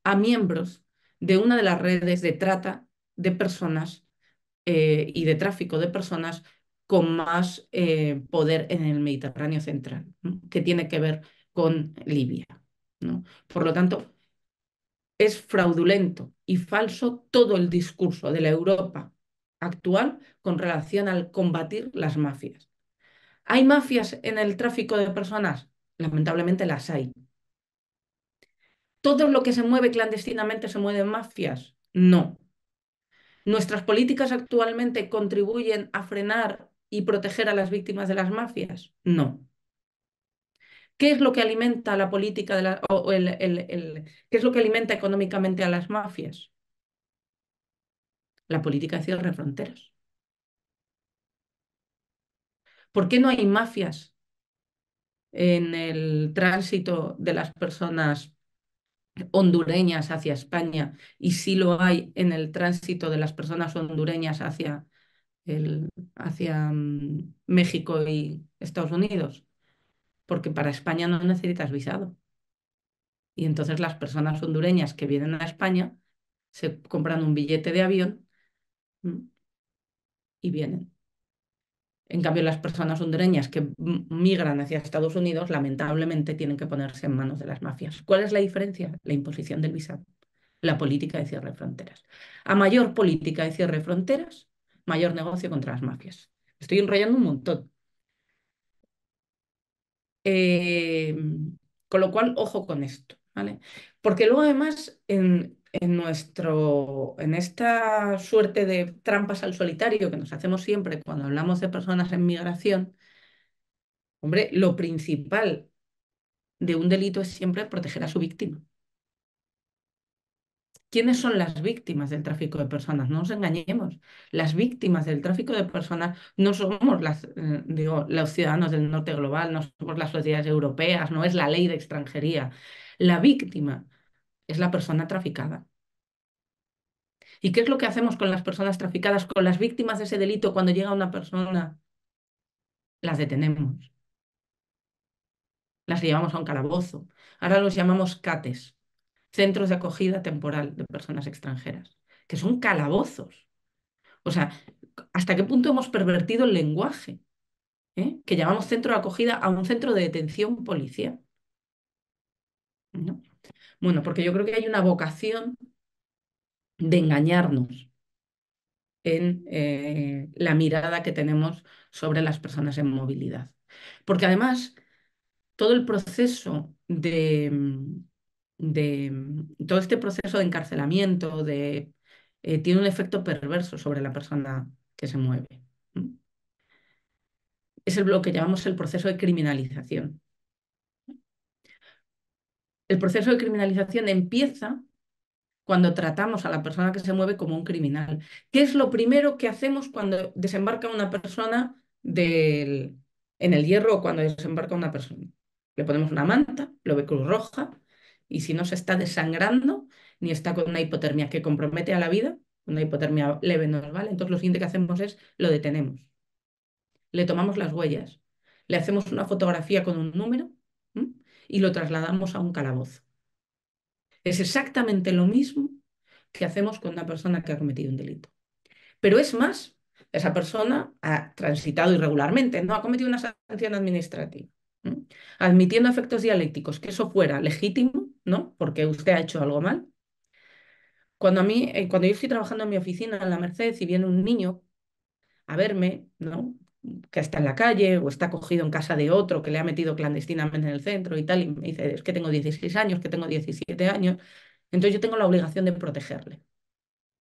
a miembros de una de las redes de trata de personas y de tráfico de personas con más poder en el Mediterráneo central, ¿no? Que tiene que ver con Libia, ¿no? Por lo tanto, es fraudulento y falso todo el discurso de la Europa actual con relación al combatir las mafias. ¿Hay mafias en el tráfico de personas? Lamentablemente las hay. ¿Todo lo que se mueve clandestinamente se mueve en mafias? No. ¿Nuestras políticas actualmente contribuyen a frenar y proteger a las víctimas de las mafias? No. ¿Qué es lo que alimenta la política de o qué es lo que alimenta económicamente a las mafias? La política de cierre de fronteras. ¿Por qué no hay mafias en el tránsito de las personas hondureñas hacia España y sí lo hay en el tránsito de las personas hondureñas hacia México y Estados Unidos? Porque para España no necesitas visado. Y entonces las personas hondureñas que vienen a España se compran un billete de avión, mm, y vienen. En cambio, las personas hondureñas que migran hacia Estados Unidos, lamentablemente, tienen que ponerse en manos de las mafias. ¿Cuál es la diferencia? La imposición del visado, la política de cierre de fronteras. A mayor política de cierre de fronteras, mayor negocio contra las mafias. Estoy enrollando un montón. Eh, con lo cual, ojo con esto, ¿vale? Porque luego, además, en esta suerte de trampas al solitario que nos hacemos siempre cuando hablamos de personas en migración, hombre, lo principal de un delito es siempre proteger a su víctima. ¿Quiénes son las víctimas del tráfico de personas? No nos engañemos. Las víctimas del tráfico de personas no somos los ciudadanos del norte global, no somos las sociedades europeas, no es la ley de extranjería. La víctima es la persona traficada. ¿Y qué es lo que hacemos con las personas traficadas, con las víctimas de ese delito cuando llega una persona? Las detenemos, las llevamos a un calabozo. Ahora los llamamos CATES, Centros de Acogida Temporal de Personas Extranjeras, que son calabozos. O sea, ¿hasta qué punto hemos pervertido el lenguaje? Que llamamos centro de acogida a un centro de detención policial, ¿no? Bueno, porque yo creo que hay una vocación de engañarnos en la mirada que tenemos sobre las personas en movilidad. Porque además, todo el proceso todo este proceso de encarcelamiento tiene un efecto perverso sobre la persona que se mueve. Es lo que llamamos el proceso de criminalización. El proceso de criminalización empieza cuando tratamos a la persona que se mueve como un criminal. ¿Qué es lo primero que hacemos cuando desembarca una persona en el Hierro o cuando desembarca una persona? Le ponemos una manta, lo ve Cruz Roja, y si no se está desangrando ni está con una hipotermia que compromete a la vida, una hipotermia leve nos vale, entonces lo siguiente que hacemos es lo detenemos. Le tomamos las huellas, le hacemos una fotografía con un número, ¿m? Y lo trasladamos a un calabozo. Es exactamente lo mismo que hacemos con una persona que ha cometido un delito. Pero es más, esa persona ha transitado irregularmente, no ha cometido una sanción administrativa, ¿no? Admitiendo efectos dialécticos, que eso fuera legítimo, ¿no? Porque usted ha hecho algo mal. Cuando yo estoy trabajando en mi oficina en la Merced y viene un niño a verme, ¿no? Que está en la calle o está cogido en casa de otro que le ha metido clandestinamente en el centro y tal, y me dice, es que tengo 16 años, que tengo 17 años, entonces yo tengo la obligación de protegerle,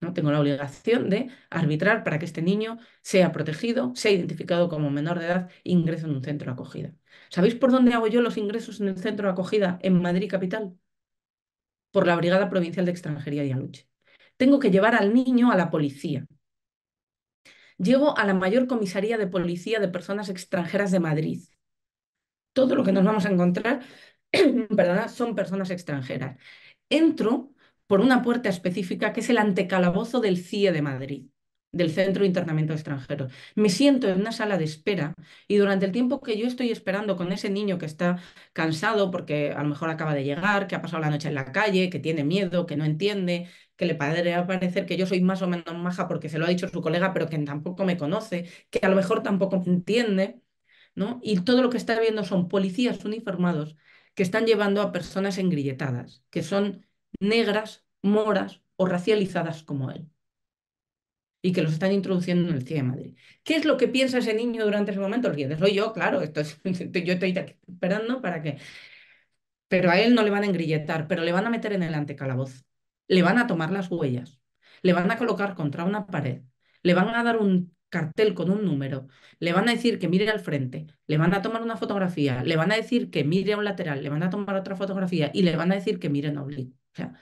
¿no? Tengo la obligación de arbitrar para que este niño sea protegido, sea identificado como menor de edad e ingrese en un centro de acogida. ¿Sabéis por dónde hago yo los ingresos en el centro de acogida en Madrid capital? Por la Brigada Provincial de Extranjería y Aluche. Tengo que llevar al niño a la policía. Llego a la mayor comisaría de policía de personas extranjeras de Madrid. Todo lo que nos vamos a encontrar, perdona, son personas extranjeras. Entro por una puerta específica que es el antecalabozo del CIE de Madrid, del Centro de Internamiento de Extranjeros. Me siento en una sala de espera y durante el tiempo que yo estoy esperando con ese niño que está cansado porque a lo mejor acaba de llegar, que ha pasado la noche en la calle, que tiene miedo, que no entiende, que le podría parecer que yo soy más o menos maja porque se lo ha dicho su colega, pero que tampoco me conoce, que a lo mejor tampoco me entiende, ¿no? Y todo lo que está viendo son policías uniformados que están llevando a personas engrilletadas, que son negras, moras o racializadas como él, y que los están introduciendo en el CIE de Madrid. ¿Qué es lo que piensa ese niño durante ese momento? El siguiente soy yo, claro, yo estoy aquí esperando para que... pero a él no le van a engrilletar, pero le van a meter en el antecalabozo, le van a tomar las huellas, le van a colocar contra una pared, le van a dar un cartel con un número, le van a decir que mire al frente, le van a tomar una fotografía, le van a decir que mire a un lateral, le van a tomar otra fotografía y le van a decir que mire en oblicuo. O sea,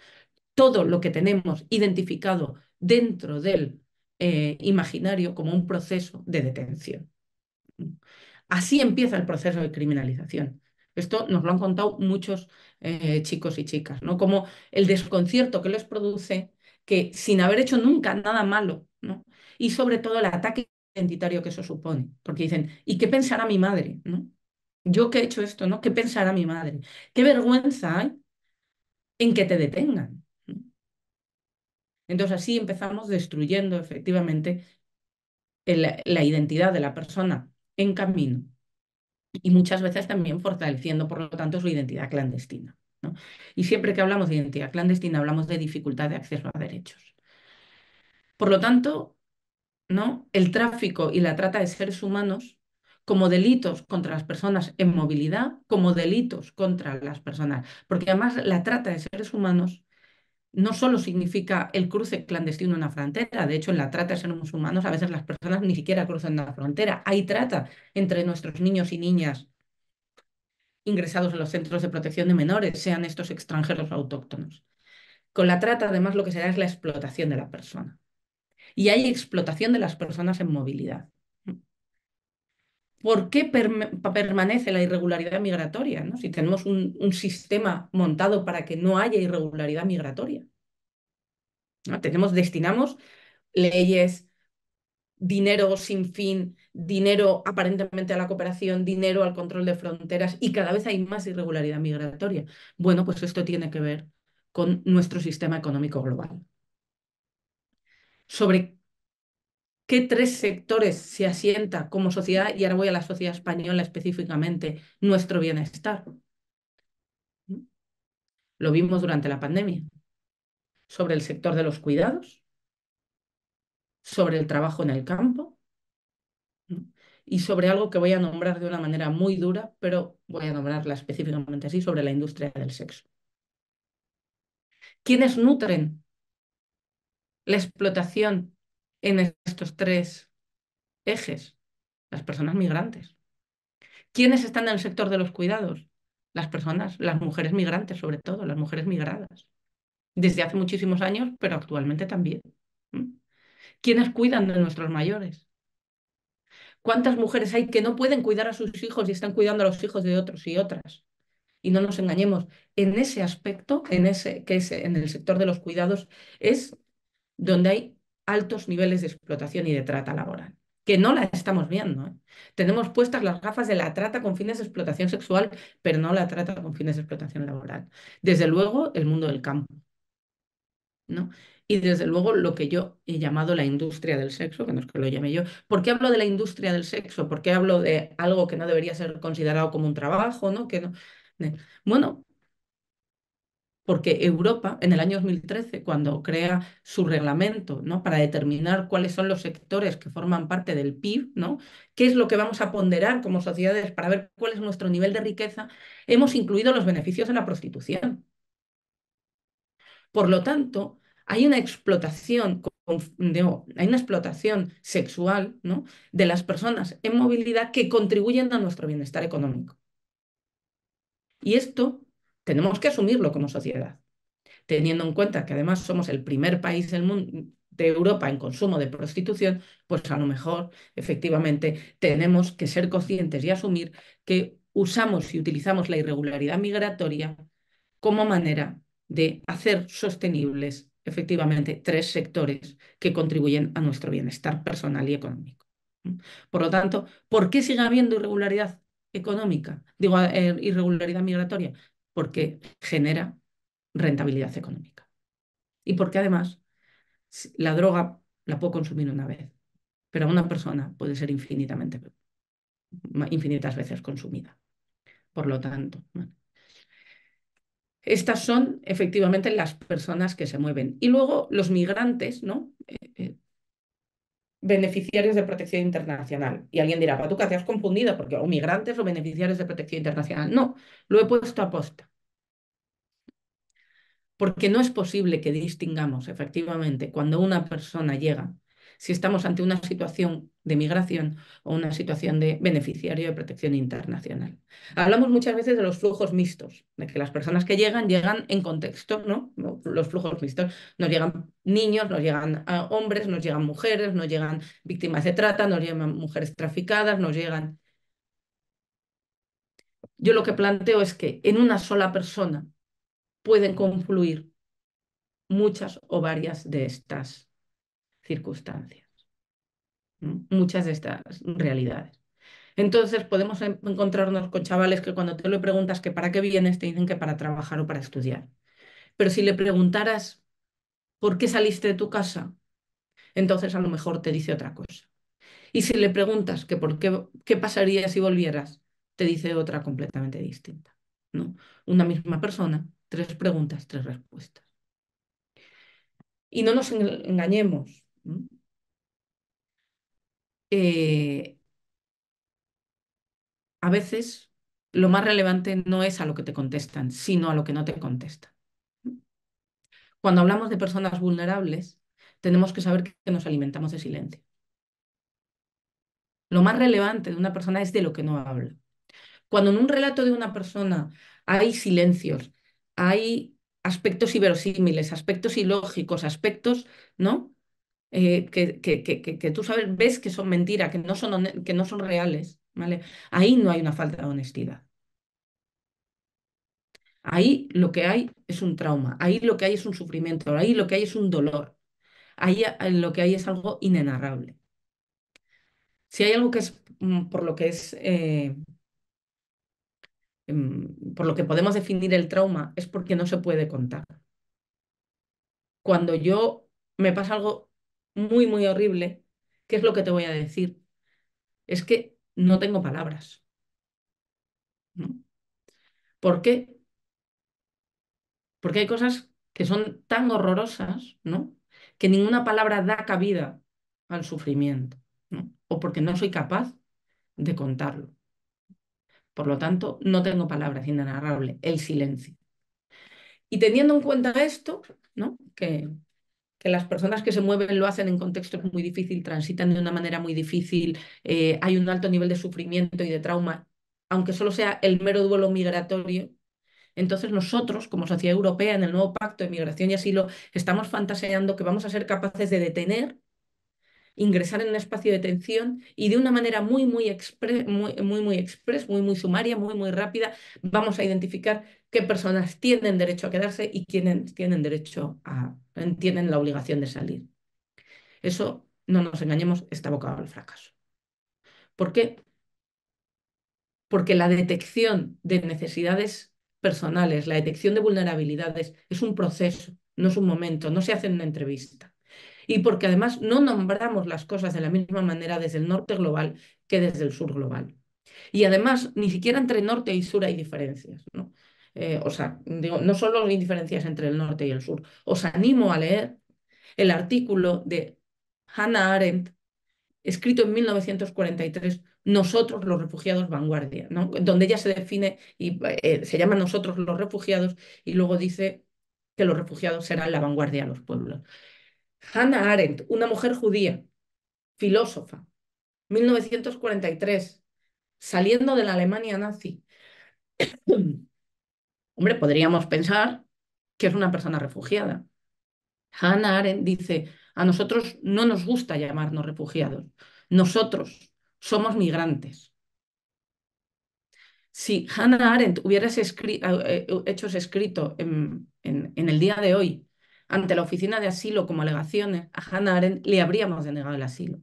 todo lo que tenemos identificado dentro del imaginario como un proceso de detención. Así empieza el proceso de criminalización. Esto nos lo han contado muchos chicos y chicas, ¿no? Como el desconcierto que les produce que sin haber hecho nunca nada malo, ¿no? Y sobre todo el ataque identitario que eso supone, porque dicen, ¿y qué pensará mi madre? ¿No? Yo que he hecho esto, ¿no? ¿Qué pensará mi madre? ¿Qué vergüenza hay en que te detengan? ¿No? Entonces así empezamos destruyendo efectivamente la identidad de la persona en camino y muchas veces también fortaleciendo, por lo tanto, su identidad clandestina, ¿no? Y siempre que hablamos de identidad clandestina, hablamos de dificultad de acceso a derechos. Por lo tanto, ¿no? El tráfico y la trata de seres humanos como delitos contra las personas en movilidad, como delitos contra las personas, porque además la trata de seres humanos no solo significa el cruce clandestino en una frontera, de hecho en la trata de seres humanos a veces las personas ni siquiera cruzan la frontera, hay trata entre nuestros niños y niñas ingresados en los centros de protección de menores, sean estos extranjeros o autóctonos. Con la trata, además, lo que será es la explotación de la persona. Y hay explotación de las personas en movilidad. ¿Por qué permanece la irregularidad migratoria? ¿No? Si tenemos un sistema montado para que no haya irregularidad migratoria. ¿No? Destinamos leyes, dinero sin fin, dinero aparentemente a la cooperación, dinero al control de fronteras y cada vez hay más irregularidad migratoria. Bueno, pues esto tiene que ver con nuestro sistema económico global. Sobre qué tres sectores se asienta como sociedad, y ahora voy a la sociedad española específicamente, nuestro bienestar. Lo vimos durante la pandemia. Sobre el sector de los cuidados, sobre el trabajo en el campo, ¿no? Y sobre algo que voy a nombrar de una manera muy dura, pero voy a nombrarla específicamente así, sobre la industria del sexo. ¿Quiénes nutren la explotación en estos tres ejes? Las personas migrantes. ¿Quiénes están en el sector de los cuidados? Las personas, las mujeres migrantes, sobre todo, las mujeres migradas. Desde hace muchísimos años, pero actualmente también. ¿Mm? ¿Quiénes cuidan de nuestros mayores? ¿Cuántas mujeres hay que no pueden cuidar a sus hijos y están cuidando a los hijos de otros y otras? Y no nos engañemos, en ese aspecto, en el sector de los cuidados, es donde hay altos niveles de explotación y de trata laboral, que no la estamos viendo, ¿eh? Tenemos puestas las gafas de la trata con fines de explotación sexual, pero no la trata con fines de explotación laboral. Desde luego, el mundo del campo, ¿no? Y desde luego lo que yo he llamado la industria del sexo, que no es que lo llame yo. ¿Por qué hablo de la industria del sexo? ¿Por qué hablo de algo que no debería ser considerado como un trabajo, ¿no? Que no... Bueno, porque Europa, en el año 2013, cuando crea su reglamento, ¿no? Para determinar cuáles son los sectores que forman parte del PIB, ¿no? ¿Qué es lo que vamos a ponderar como sociedades para ver cuál es nuestro nivel de riqueza? Hemos incluido los beneficios de la prostitución. Por lo tanto, hay una explotación, hay una explotación sexual, ¿no? De las personas en movilidad que contribuyen a nuestro bienestar económico. Y esto tenemos que asumirlo como sociedad, teniendo en cuenta que además somos el primer país del mundo, de Europa en consumo de prostitución, pues a lo mejor efectivamente tenemos que ser conscientes y asumir que usamos y utilizamos la irregularidad migratoria como manera de hacer sostenibles efectivamente tres sectores que contribuyen a nuestro bienestar personal y económico. Por lo tanto, ¿por qué sigue habiendo irregularidad económica? Digo, irregularidad migratoria, porque genera rentabilidad económica. Y porque además la droga la puedo consumir una vez, pero una persona puede ser infinitas veces consumida. Por lo tanto, bueno, estas son efectivamente las personas que se mueven. Y luego los migrantes, ¿no? Beneficiarios de protección internacional. Y alguien dirá, ¿tú qué te has confundido? Porque o migrantes o beneficiarios de protección internacional. No, lo he puesto a posta. porque no es posible que distingamos efectivamente cuando una persona llega, si estamos ante una situación de migración o una situación de beneficiario de protección internacional. Hablamos muchas veces de los flujos mixtos, de que las personas que llegan en contexto, ¿no? Los flujos mixtos. Nos llegan niños, nos llegan hombres, nos llegan mujeres, nos llegan víctimas de trata, nos llegan mujeres traficadas, nos llegan... Yo lo que planteo es que en una sola persona pueden confluir muchas o varias de estas circunstancias, ¿no? Muchas de estas realidades. Entonces podemos encontrarnos con chavales que cuando te le preguntas que para qué vienes, te dicen que para trabajar o para estudiar. Pero si le preguntaras por qué saliste de tu casa, entonces a lo mejor te dice otra cosa. Y si le preguntas que por qué pasaría si volvieras, te dice otra completamente distinta, ¿no? Una misma persona, tres preguntas, tres respuestas. Y no nos engañemos, ¿no? Eh, a veces lo más relevante no es a lo que te contestan, sino a lo que no te contestan. Cuando hablamos de personas vulnerables, tenemos que saber que nos alimentamos de silencio. Lo más relevante de una persona es de lo que no habla. Cuando en un relato de una persona hay silencios, hay aspectos inverosímiles, aspectos ilógicos, aspectos, ¿no? Que tú sabes, ves que son mentiras, que no son reales, ¿vale? Ahí no hay una falta de honestidad. Ahí lo que hay es un trauma, ahí lo que hay es un sufrimiento, ahí lo que hay es un dolor, ahí lo que hay es algo inenarrable. Si hay algo que es por lo que por lo que podemos definir el trauma, es porque no se puede contar. Cuando yo me pasa algo muy, muy horrible, ¿qué es lo que te voy a decir? Es que no tengo palabras, ¿no? ¿Por qué? Porque hay cosas que son tan horrorosas, ¿no? Que ninguna palabra da cabida al sufrimiento, ¿no? O porque no soy capaz de contarlo. Por lo tanto, no tengo palabras, inenarrable, el silencio. Y teniendo en cuenta esto, ¿no? Que las personas que se mueven lo hacen en contextos muy difíciles, transitan de una manera muy difícil, hay un alto nivel de sufrimiento y de trauma, aunque solo sea el mero duelo migratorio. Entonces nosotros, como sociedad europea, en el nuevo Pacto de Migración y Asilo, estamos fantaseando que vamos a ser capaces de detener, ingresar en un espacio de detención y de una manera muy, muy express, muy, muy sumaria, muy, muy rápida, vamos a identificar qué personas tienen derecho a quedarse y quiénes tienen la obligación de salir. Eso, no nos engañemos, está abocado al fracaso. ¿Por qué? Porque la detección de necesidades personales, la detección de vulnerabilidades es un proceso, no es un momento, no se hace en una entrevista. Y porque además no nombramos las cosas de la misma manera desde el norte global que desde el sur global. Y además, ni siquiera entre norte y sur hay diferencias, ¿no? O sea, digo, no solo hay diferencias entre el norte y el sur. Os animo a leer el artículo de Hannah Arendt, escrito en 1943, Nosotros los refugiados vanguardia, ¿no? Donde ella se define y se llama Nosotros los refugiados y luego dice que los refugiados serán la vanguardia de los pueblos. Hannah Arendt, una mujer judía, filósofa, 1943, saliendo de la Alemania nazi. Hombre, podríamos pensar que es una persona refugiada. Hannah Arendt dice, a nosotros no nos gusta llamarnos refugiados, nosotros somos migrantes. Si Hannah Arendt hubiera hecho ese escrito en el día de hoy ante la oficina de asilo como alegaciones, a Hannah Arendt le habríamos denegado el asilo.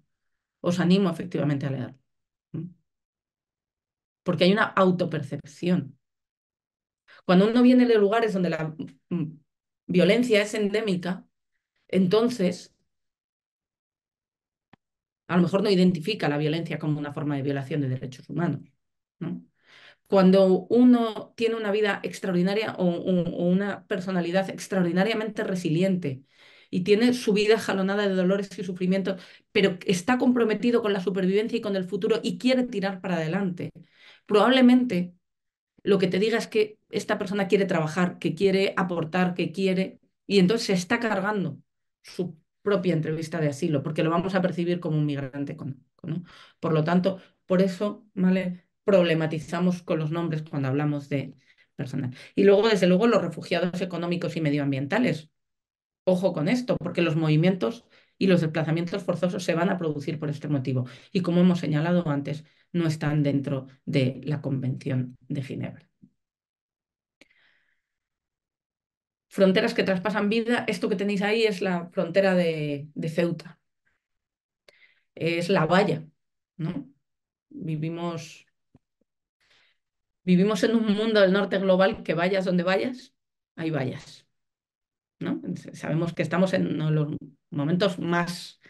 Os animo efectivamente a leerlo. Porque hay una autopercepción. Cuando uno viene de lugares donde la violencia es endémica, entonces a lo mejor no identifica la violencia como una forma de violación de derechos humanos, ¿no? Cuando uno tiene una vida extraordinaria o una personalidad extraordinariamente resiliente y tiene su vida jalonada de dolores y sufrimientos, pero está comprometido con la supervivencia y con el futuro y quiere tirar para adelante, probablemente lo que te diga es que esta persona quiere trabajar, que quiere aportar, que quiere, y entonces se está cargando su propia entrevista de asilo, porque lo vamos a percibir como un migrante económico, ¿no? Por lo tanto, por eso, ¿vale? Problematizamos con los nombres cuando hablamos de personas. Y luego, desde luego, los refugiados económicos y medioambientales. Ojo con esto, porque los movimientos y los desplazamientos forzosos se van a producir por este motivo. Y como hemos señalado antes, no están dentro de la Convención de Ginebra. Fronteras que traspasan vida, esto que tenéis ahí es la frontera de Ceuta, es la valla, ¿no? Vivimos, vivimos en un mundo del norte global que vayas donde vayas, hay vallas, ¿no? Sabemos que estamos en uno de los momentos más,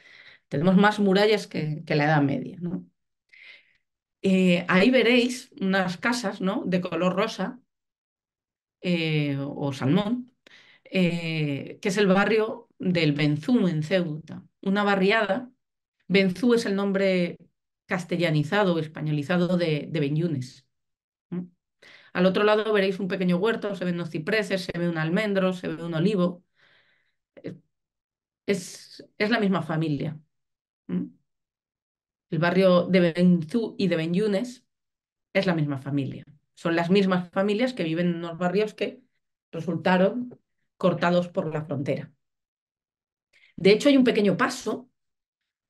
tenemos más murallas que la Edad Media, ¿no? Ahí veréis unas casas, ¿no? De color rosa o salmón, que es el barrio del Benzú en Ceuta, una barriada. Benzú es el nombre castellanizado o españolizado de Benyunes. ¿No? Al otro lado veréis un pequeño huerto, se ven unos cipreses, se ve un almendro, se ve un olivo. Eh, es la misma familia. ¿No? El barrio de Benzú y de Benyunes es la misma familia. Son las mismas familias que viven en unos barrios que resultaron cortados por la frontera. De hecho, hay un pequeño paso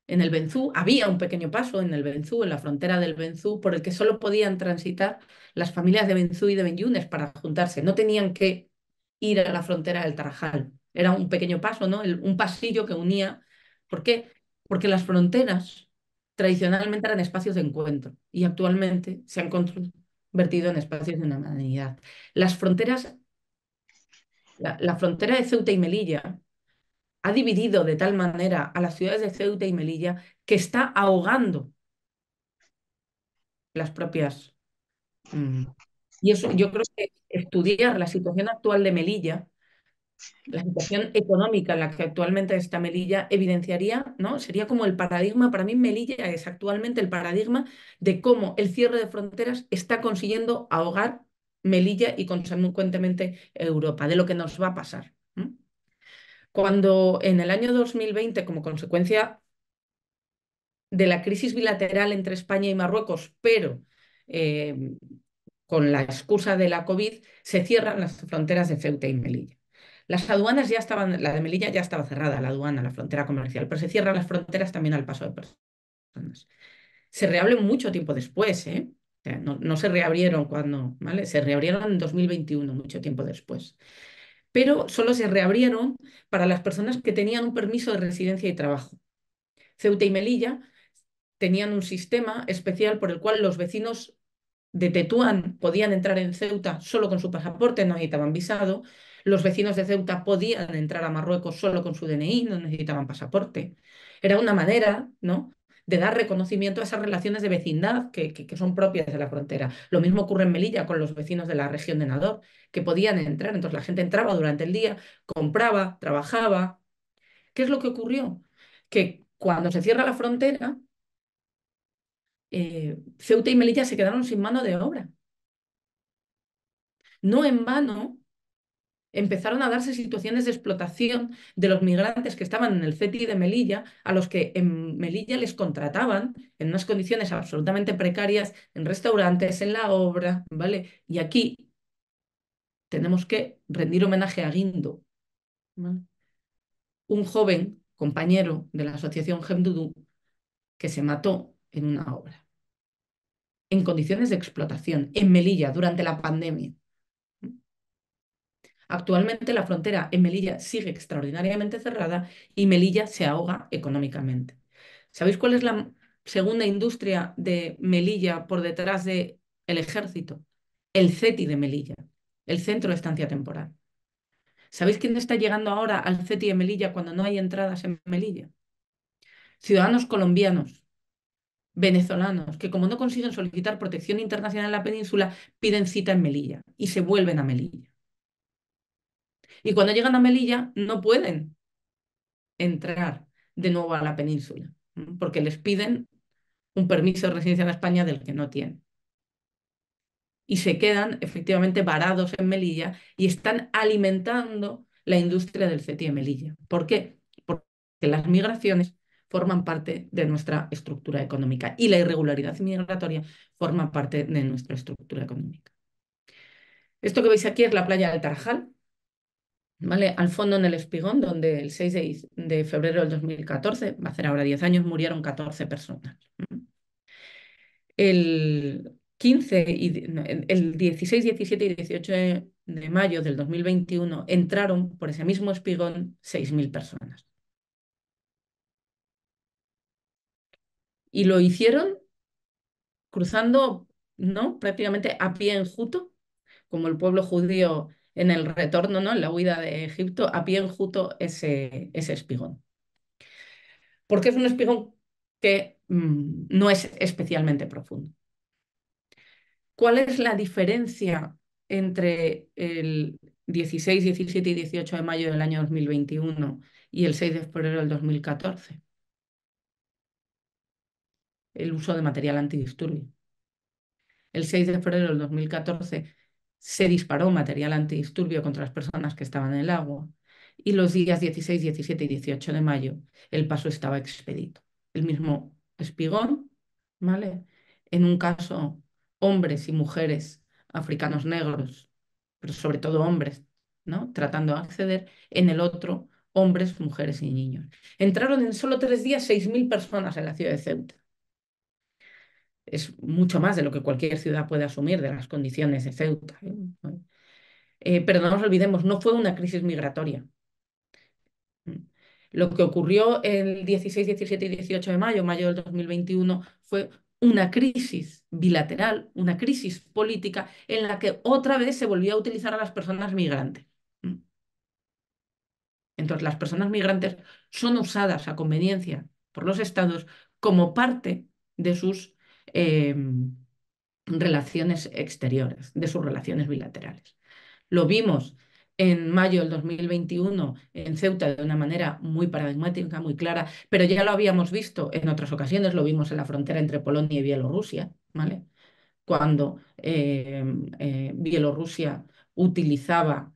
en el Benzú, había un pequeño paso en el Benzú, en la frontera del Benzú, por el que solo podían transitar las familias de Benzú y de Benyunes para juntarse. No tenían que ir a la frontera del Tarajal. Era un pequeño paso, ¿no? Un pasillo que unía. ¿Por qué? Porque las fronteras tradicionalmente eran espacios de encuentro y actualmente se han convertido en espacios de humanidad. Las fronteras, la frontera de Ceuta y Melilla ha dividido de tal manera a las ciudades de Ceuta y Melilla que está ahogando las propias. mm, Y eso yo creo que estudiar la situación actual de Melilla, la situación económica en la que actualmente está Melilla, evidenciaría, ¿no? Sería como el paradigma, para mí Melilla es actualmente el paradigma de cómo el cierre de fronteras está consiguiendo ahogar Melilla y consecuentemente Europa, de lo que nos va a pasar. ¿No? Cuando en el año 2020, como consecuencia de la crisis bilateral entre España y Marruecos, pero eh, con la excusa de la COVID, se cierran las fronteras de Ceuta y Melilla. Las aduanas ya estaban, la de Melilla ya estaba cerrada, la aduana, la frontera comercial, pero se cierran las fronteras también al paso de personas. Se reabren mucho tiempo después, ¿eh? O sea, no se reabrieron cuando, ¿vale? Se reabrieron en 2021, mucho tiempo después. Pero solo se reabrieron para las personas que tenían un permiso de residencia y trabajo. Ceuta y Melilla tenían un sistema especial por el cual los vecinos de Tetuán podían entrar en Ceuta solo con su pasaporte, no necesitaban visado. Los vecinos de Ceuta podían entrar a Marruecos solo con su DNI, no necesitaban pasaporte. Era una manera, ¿no?, de dar reconocimiento a esas relaciones de vecindad que son propias de la frontera. Lo mismo ocurre en Melilla con los vecinos de la región de Nador, que podían entrar. Entonces la gente entraba durante el día, compraba, trabajaba. ¿Qué es lo que ocurrió? Que cuando se cierra la frontera, Ceuta y Melilla se quedaron sin mano de obra. No en vano empezaron a darse situaciones de explotación de los migrantes que estaban en el CETI de Melilla, a los que en Melilla les contrataban en unas condiciones absolutamente precarias, en restaurantes, en la obra, ¿vale? Y aquí tenemos que rendir homenaje a Guindo, ¿vale? Un joven compañero de la asociación Gemdudú que se mató en una obra, en condiciones de explotación, en Melilla, durante la pandemia. Actualmente la frontera en Melilla sigue extraordinariamente cerrada y Melilla se ahoga económicamente. ¿Sabéis cuál es la segunda industria de Melilla por detrás del ejército? El CETI de Melilla, el Centro de Estancia Temporal. ¿Sabéis quién está llegando ahora al CETI de Melilla cuando no hay entradas en Melilla? Ciudadanos colombianos, venezolanos, que como no consiguen solicitar protección internacional en la península, piden cita en Melilla y se vuelven a Melilla. Y cuando llegan a Melilla no pueden entrar de nuevo a la península, ¿no? Porque les piden un permiso de residencia en España del que no tienen. y se quedan efectivamente varados en Melilla y están alimentando la industria del CETI en Melilla. ¿Por qué? Porque las migraciones forman parte de nuestra estructura económica y la irregularidad migratoria forma parte de nuestra estructura económica. Esto que veis aquí es la playa del Tarajal, ¿vale? Al fondo en el Espigón, donde el 6 de febrero del 2014, va a hacer ahora 10 años, murieron 14 personas. El 15 no, el 16, 17 y 18 de mayo del 2021 entraron por ese mismo Espigón 6.000 personas. Y lo hicieron cruzando, ¿no? Prácticamente a pie enjuto, como el pueblo judío en el retorno, ¿no? En la huida de Egipto, a pie enjuto ese espigón. Porque es un espigón que no es especialmente profundo. ¿Cuál es la diferencia entre el 16, 17 y 18 de mayo del año 2021 y el 6 de febrero del 2014? El uso de material antidisturbio. El 6 de febrero del 2014 se disparó material antidisturbio contra las personas que estaban en el agua y los días 16, 17 y 18 de mayo el paso estaba expedito. El mismo espigón, ¿vale? En un caso, hombres y mujeres africanos negros, pero sobre todo hombres, ¿no? Tratando de acceder. En el otro, hombres, mujeres y niños. Entraron en solo 3 días 6.000 personas en la ciudad de Ceuta. Es mucho más de lo que cualquier ciudad puede asumir de las condiciones de Ceuta. Pero no nos olvidemos, no fue una crisis migratoria. Lo que ocurrió el 16, 17 y 18 de mayo, mayo del 2021, fue una crisis bilateral, una crisis política en la que otra vez se volvió a utilizar a las personas migrantes. Entonces, las personas migrantes son usadas a conveniencia por los estados como parte de sus relaciones exteriores, de sus relaciones bilaterales. Lo vimos en mayo del 2021 en Ceuta de una manera muy paradigmática, muy clara, pero ya lo habíamos visto en otras ocasiones, lo vimos en la frontera entre Polonia y Bielorrusia, ¿vale? Cuando Bielorrusia utilizaba,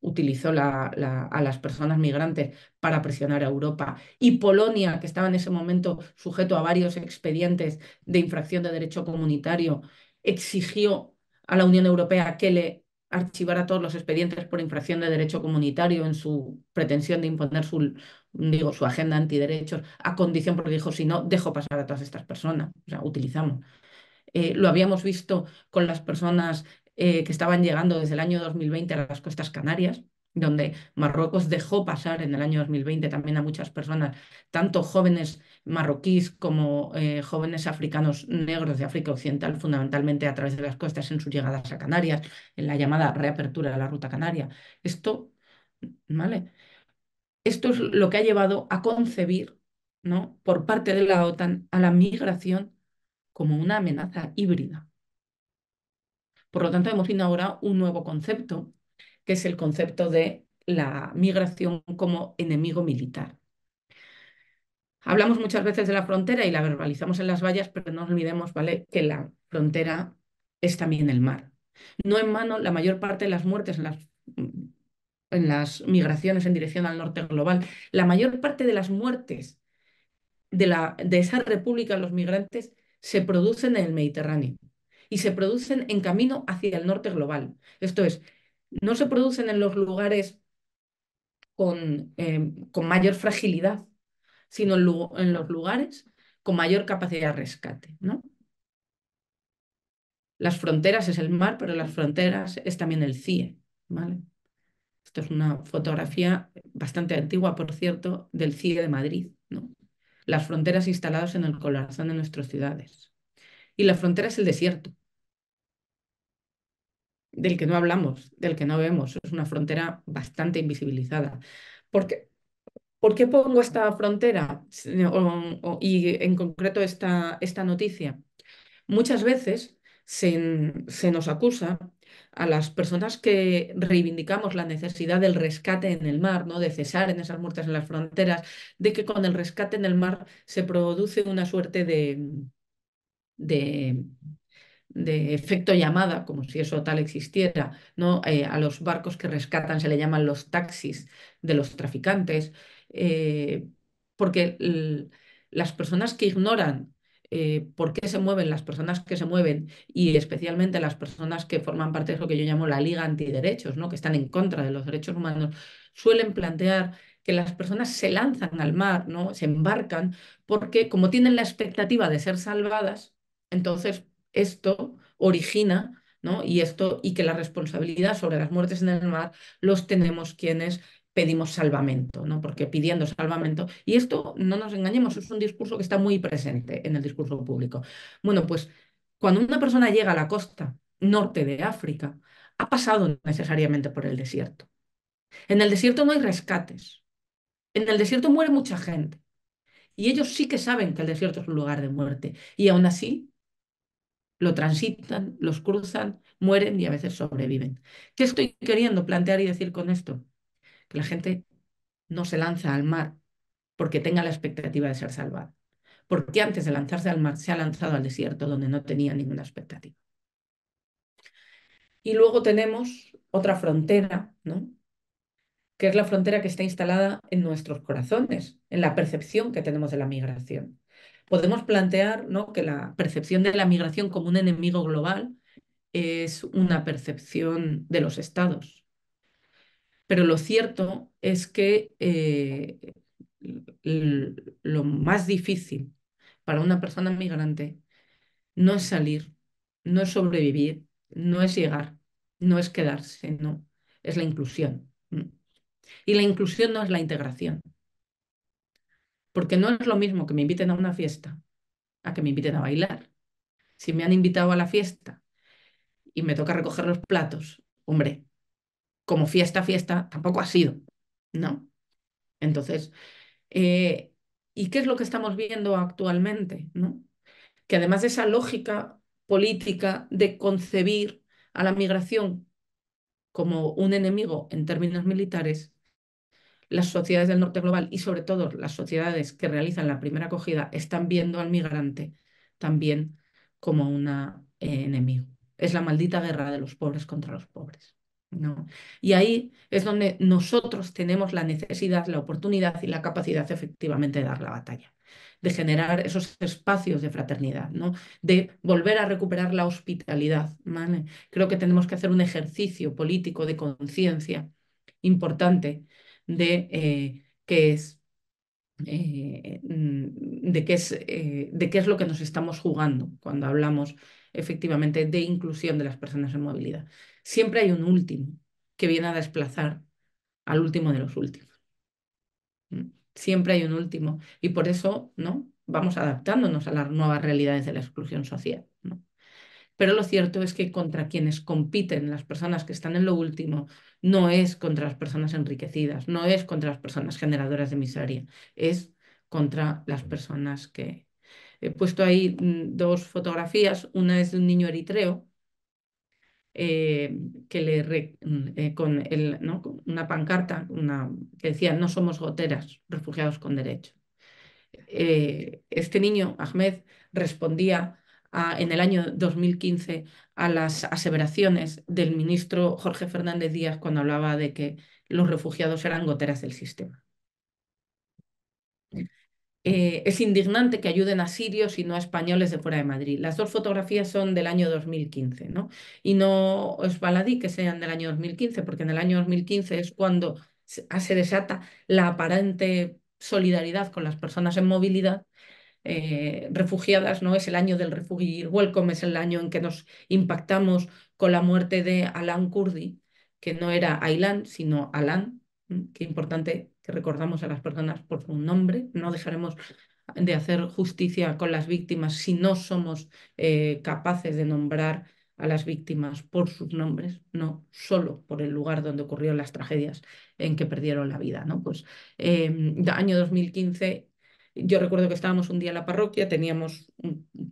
utilizó a las personas migrantes para presionar a Europa y Polonia, que estaba en ese momento sujeto a varios expedientes de infracción de derecho comunitario, exigió a la Unión Europea que le archivara todos los expedientes por infracción de derecho comunitario en su pretensión de imponer su agenda antiderechos, a condición, porque dijo, si no, dejo pasar a todas estas personas, o sea, utilizamos. Lo habíamos visto con las personas que estaban llegando desde el año 2020 a las costas Canarias, donde Marruecos dejó pasar en el año 2020 también a muchas personas, tanto jóvenes marroquíes como jóvenes africanos negros de África Occidental, fundamentalmente a través de las costas en sus llegadas a Canarias, en la llamada reapertura de la ruta canaria. Esto, ¿vale? Esto es lo que ha llevado a concebir, ¿no?, por parte de la OTAN a la migración como una amenaza híbrida. Por lo tanto, hemos inaugurado un nuevo concepto, que es el concepto de la migración como enemigo militar. Hablamos muchas veces de la frontera y la verbalizamos en las vallas, pero no olvidemos, ¿vale?, que la frontera es también el mar. No en vano, la mayor parte de las muertes en las migraciones en dirección al norte global, la mayor parte de las muertes de esa república, los migrantes, se producen en el Mediterráneo y se producen en camino hacia el norte global. Esto es, no se producen en los lugares con mayor fragilidad, sino en los lugares con mayor capacidad de rescate, ¿no? Las fronteras es el mar, pero las fronteras es también el CIE, ¿vale? Esto es una fotografía bastante antigua, por cierto, del CIE de Madrid, ¿no? Las fronteras instaladas en el corazón de nuestras ciudades. Y la frontera es el desierto, del que no hablamos, del que no vemos. Es una frontera bastante invisibilizada. ¿Por qué, ¿Por qué pongo esta frontera y en concreto esta noticia? Muchas veces se nos acusa a las personas que reivindicamos la necesidad del rescate en el mar, ¿no?, de cesar en esas muertes en las fronteras, de que con el rescate en el mar se produce una suerte de de efecto llamada, como si eso tal existiera, ¿no? A los barcos que rescatan se le llaman los taxis de los traficantes, eh, porque las personas que ignoran por qué se mueven las personas que se mueven y especialmente las personas que forman parte de lo que yo llamo la Liga Antiderechos, ¿no? Que están en contra de los derechos humanos, suelen plantear que las personas se lanzan al mar, ¿no? Se embarcan porque como tienen la expectativa de ser salvadas, entonces esto origina, ¿no? Y que la responsabilidad sobre las muertes en el mar los tenemos quienes pedimos salvamento, ¿no? Porque pidiendo salvamento, y esto, no nos engañemos, es un discurso que está muy presente en el discurso público. Bueno, pues cuando una persona llega a la costa norte de África, ha pasado necesariamente por el desierto. En el desierto no hay rescates. En el desierto muere mucha gente. Y ellos sí que saben que el desierto es un lugar de muerte. Y aún así lo transitan, los cruzan, mueren y a veces sobreviven. ¿Qué estoy queriendo plantear y decir con esto? Que la gente no se lanza al mar porque tenga la expectativa de ser salvada. Porque antes de lanzarse al mar se ha lanzado al desierto donde no tenía ninguna expectativa. Y luego tenemos otra frontera, ¿no? Que es la frontera que está instalada en nuestros corazones, en la percepción que tenemos de la migración. Podemos plantear, ¿no?, que la percepción de la migración como un enemigo global es una percepción de los estados. Pero lo cierto es que lo más difícil para una persona migrante no es salir, no es sobrevivir, no es llegar, no es quedarse, no, es la inclusión. Y la inclusión no es la integración, porque no es lo mismo que me inviten a una fiesta a que me inviten a bailar. Si me han invitado a la fiesta y me toca recoger los platos, hombre, como fiesta, fiesta, tampoco ha sido, ¿no? Entonces, eh, ¿y qué es lo que estamos viendo actualmente, ¿no? Que además de esa lógica política de concebir a la migración como un enemigo en términos militares, las sociedades del norte global y sobre todo las sociedades que realizan la primera acogida están viendo al migrante también como un enemigo. Es la maldita guerra de los pobres contra los pobres, ¿no? Y ahí es donde nosotros tenemos la necesidad, la oportunidad y la capacidad efectivamente de dar la batalla, de generar esos espacios de fraternidad, ¿no? De volver a recuperar la hospitalidad, ¿vale? Creo que tenemos que hacer un ejercicio político de conciencia importante de qué es de qué es lo que nos estamos jugando cuando hablamos efectivamente de inclusión de las personas en movilidad. Siempre hay un último que viene a desplazar al último de los últimos. Siempre hay un último y por eso, ¿no?, vamos adaptándonos a las nuevas realidades de la exclusión social, ¿no? Pero lo cierto es que contra quienes compiten las personas que están en lo último no es contra las personas enriquecidas, no es contra las personas generadoras de miseria, es contra las personas que... He puesto ahí dos fotografías, una es de un niño eritreo que con, ¿no?, con una pancarta que decía no somos goteras, refugiados con derecho. Este niño, Ahmed, respondía en el año 2015 a las aseveraciones del ministro Jorge Fernández Díaz cuando hablaba de que los refugiados eran goteras del sistema. Es indignante que ayuden a sirios y no a españoles de fuera de Madrid. Las dos fotografías son del año 2015, ¿no? Y no es baladí que sean del año 2015, porque en el año 2015 es cuando se desata la aparente solidaridad con las personas en movilidad refugiadas, ¿no? Es el año del Refugee Welcome, es el año en que nos impactamos con la muerte de Alan Kurdi, que no era Aylan, sino Alan. Qué importante que recordamos a las personas por su nombre. No dejaremos de hacer justicia con las víctimas si no somos capaces de nombrar a las víctimas por sus nombres, no solo por el lugar donde ocurrieron las tragedias en que perdieron la vida, ¿no? Pues año 2015 yo recuerdo que estábamos un día en la parroquia, teníamos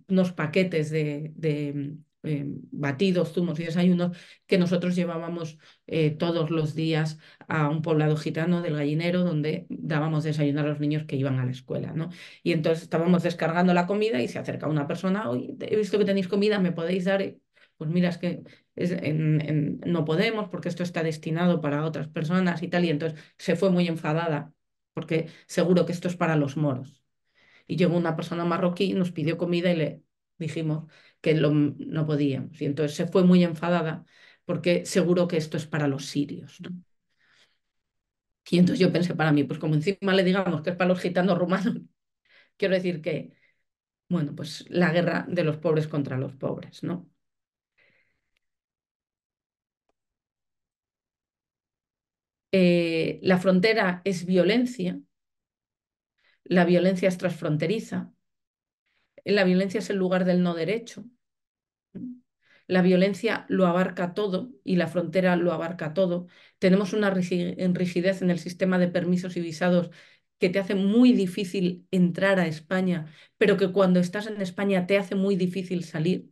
unos paquetes de batidos, zumos y desayunos que nosotros llevábamos todos los días a un poblado gitano del Gallinero donde dábamos desayuno a los niños que iban a la escuela, ¿no? Y entonces estábamos descargando la comida y se acerca una persona, oye, he visto que tenéis comida, ¿me podéis dar? Pues mira, es que no podemos porque esto está destinado para otras personas y tal, y entonces se fue muy enfadada porque seguro que esto es para los moros. Y llegó una persona marroquí, nos pidió comida y le dijimos que no podíamos. Y entonces se fue muy enfadada porque seguro que esto es para los sirios, ¿no? Y entonces yo pensé para mí, pues como encima le digamos que es para los gitanos rumanos, quiero decir que, bueno, pues la guerra de los pobres contra los pobres, ¿no? La frontera es violencia, la violencia es transfronteriza, la violencia es el lugar del no derecho. La violencia lo abarca todo y la frontera lo abarca todo. Tenemos una rigidez en el sistema de permisos y visados que te hace muy difícil entrar a España, pero que cuando estás en España te hace muy difícil salir.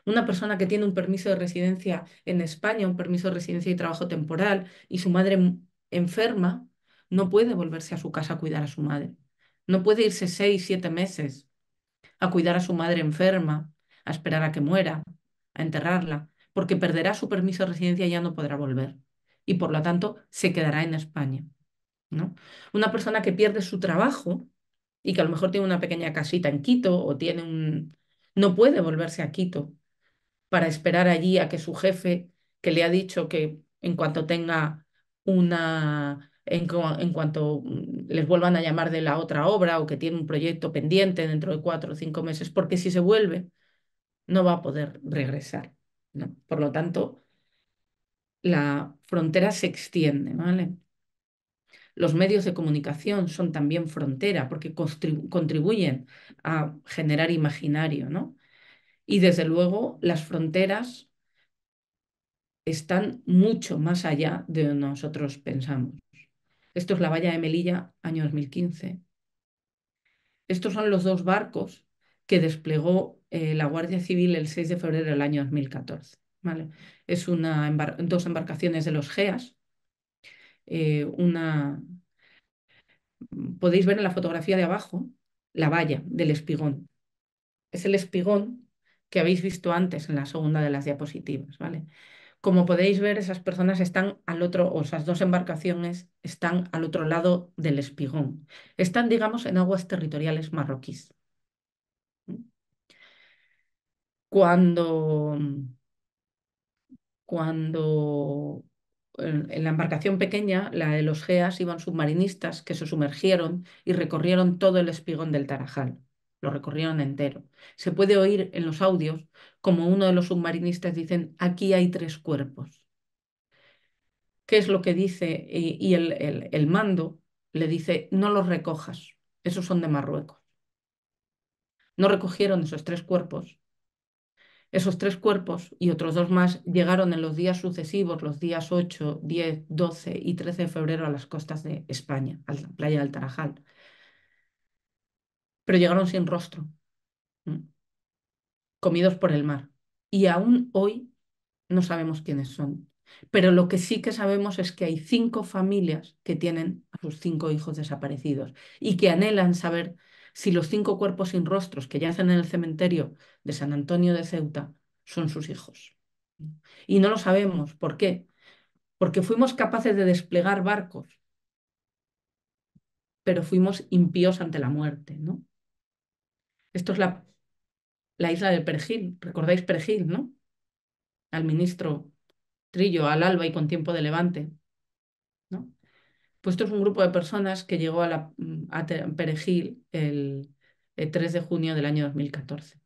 Una persona que tiene un permiso de residencia en España, un permiso de residencia y trabajo temporal, y su madre enferma, no puede volverse a su casa a cuidar a su madre. No puede irse 6, 7 meses a cuidar a su madre enferma, a esperar a que muera, a enterrarla, porque perderá su permiso de residencia y ya no podrá volver. Y por lo tanto se quedará en España, ¿no? Una persona que pierde su trabajo y que a lo mejor tiene una pequeña casita en Quito o tiene no puede volverse a Quito para esperar allí a que su jefe, que le ha dicho que en cuanto tenga en cuanto les vuelvan a llamar de la otra obra o que tiene un proyecto pendiente dentro de 4 o 5 meses, porque si se vuelve, no va a poder regresar, ¿no? Por lo tanto, la frontera se extiende, ¿vale? Los medios de comunicación son también frontera porque contribuyen a generar imaginario, ¿no? Y desde luego las fronteras están mucho más allá de donde nosotros pensamos. Esto es la valla de Melilla, año 2015. Estos son los dos barcos que desplegó la Guardia Civil el 6 de febrero del año 2014. ¿Vale? Es dos embarcaciones de los GEAS. Una, podéis ver en la fotografía de abajo la valla del espigón. Es el espigón que habéis visto antes en la segunda de las diapositivas, ¿vale? Como podéis ver, esas personas están al otro, o esas dos embarcaciones están al otro lado del espigón. Están, digamos, en aguas territoriales marroquíes. Cuando, cuando en la embarcación pequeña, la de los GEAS, iban submarinistas que se sumergieron y recorrieron todo el espigón del Tarajal. Lo recorrieron entero. Se puede oír en los audios como uno de los submarinistas dicen, aquí hay 3 cuerpos. ¿Qué es lo que dice? Y el mando le dice, no los recojas, esos son de Marruecos. No recogieron esos 3 cuerpos. Esos 3 cuerpos y otros 2 más llegaron en los días sucesivos, los días 8, 10, 12 y 13 de febrero a las costas de España, a la playa del Tarajal. Pero llegaron sin rostro, comidos por el mar. Y aún hoy no sabemos quiénes son. Pero lo que sí que sabemos es que hay 5 familias que tienen a sus 5 hijos desaparecidos y que anhelan saber si los 5 cuerpos sin rostros que yacen en el cementerio de San Antonio de Ceuta son sus hijos. Y no lo sabemos. ¿Por qué? Porque fuimos capaces de desplegar barcos, pero fuimos impíos ante la muerte, ¿no? Esto es la isla de Perejil. ¿Recordáis Perejil, no? Al ministro Trillo, al alba y con tiempo de levante, ¿no? Pues esto es un grupo de personas que llegó a Perejil el 3 de junio del año 2014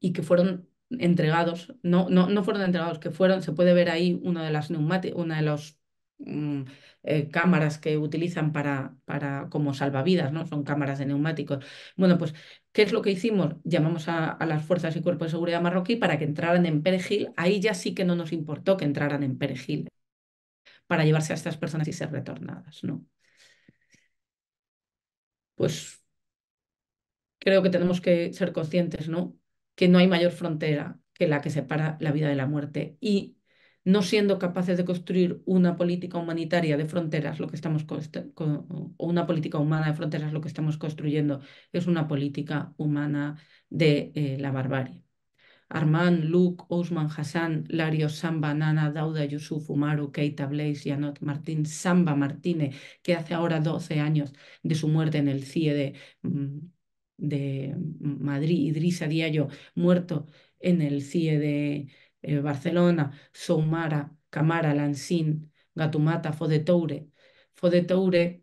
y que fueron entregados, no fueron entregados, que fueron, se puede ver ahí una de las una de las mm, cámaras que utilizan como salvavidas, ¿no? Son cámaras de neumáticos. Bueno, pues, ¿qué es lo que hicimos? Llamamos a las fuerzas y cuerpos de seguridad marroquí para que entraran en Perejil. Ahí ya sí que no nos importó que entraran en Perejil para llevarse a estas personas y ser retornadas, ¿no? Pues creo que tenemos que ser conscientes, ¿no? que no hay mayor frontera que la que separa la vida de la muerte. Y no siendo capaces de construir una política humanitaria de fronteras, lo que estamos o una política humana de fronteras, lo que estamos construyendo es una política humana de la barbarie. Armand, Luke, Ousmane Hassan, Lario, Samba, Nana, Dauda, Yusuf, Umaru, Keita, Blaise, Janot, Martín, Samba Martínez, que hace ahora 12 años de su muerte en el CIE de Madrid, Idrissa Diallo, muerto en el CIE de Barcelona, Soumara, Camara, Lansín, Gatumata, Fode Toure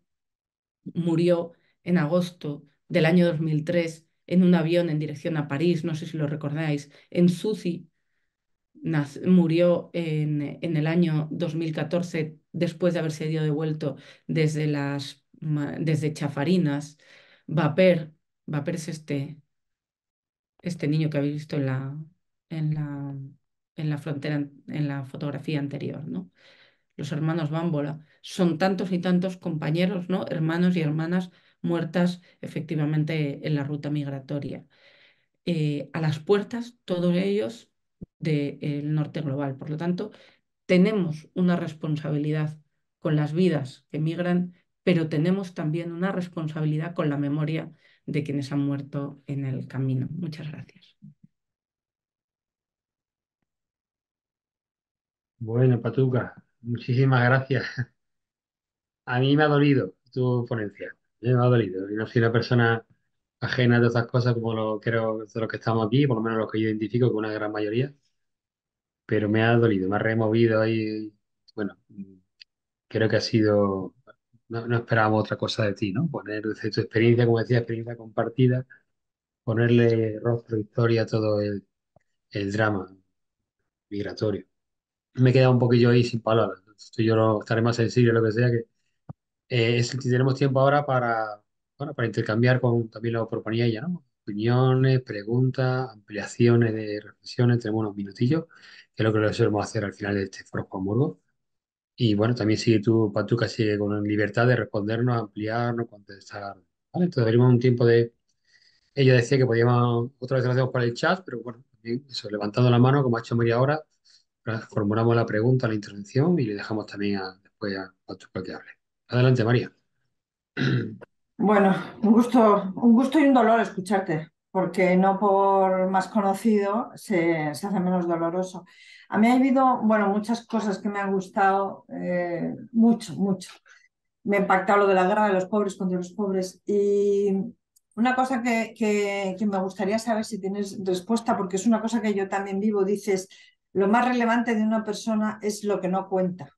murió en agosto del año 2003 en un avión en dirección a París, no sé si lo recordáis. En Susi murió en el año 2014 después de haberse ido devuelto desde Chafarinas. Vaper, Vaper es este niño que habéis visto en la, en la frontera, en la fotografía anterior, ¿no? Los hermanos Bámbola, son tantos y tantos compañeros, ¿no? Hermanos y hermanas muertas efectivamente en la ruta migratoria. A las puertas, todos ellos del norte global. Por lo tanto, tenemos una responsabilidad con las vidas que migran, pero tenemos también una responsabilidad con la memoria de quienes han muerto en el camino. Muchas gracias. Bueno, Patuca, muchísimas gracias. A mí me ha dolido tu ponencia, me ha dolido. Y no soy una persona ajena a todas esas cosas como lo creo de los que estamos aquí, por lo menos los que yo identifico con una gran mayoría, pero me ha dolido, me ha removido ahí. Bueno, creo que ha sido, no esperábamos otra cosa de ti, ¿no? Poner desde tu experiencia, como decía, experiencia compartida, ponerle rostro, historia a todo el drama migratorio. Me he quedado un poquillo ahí sin palabras. Esto yo no estaré más sensible, lo que sea, que si tenemos tiempo ahora para, bueno, para intercambiar con, también lo proponía ella, ¿no? Opiniones, preguntas, ampliaciones de reflexiones, tenemos unos minutillos, que es lo que lo solemos hacer al final de este foro Juan Burgos. Y bueno, también sigue tú, Patuca, sigue con libertad de respondernos, ampliarnos, contestar. ¿Vale? Entonces abrimos un tiempo de... Ella decía que podíamos, otra vez lo hacemos por el chat, pero bueno, también eso, levantando la mano, como ha hecho María ahora, formulamos la pregunta, la intervención y le dejamos también después a Patuca que hable. Adelante, María. Bueno, un gusto y un dolor escucharte, porque no por más conocido se hace menos doloroso. A mí ha habido, bueno, muchas cosas que me han gustado, mucho, mucho. Me ha impactado lo de la guerra de los pobres contra los pobres. Y una cosa que me gustaría saber si tienes respuesta, porque es una cosa que yo también vivo, dices, lo más relevante de una persona es lo que no cuenta.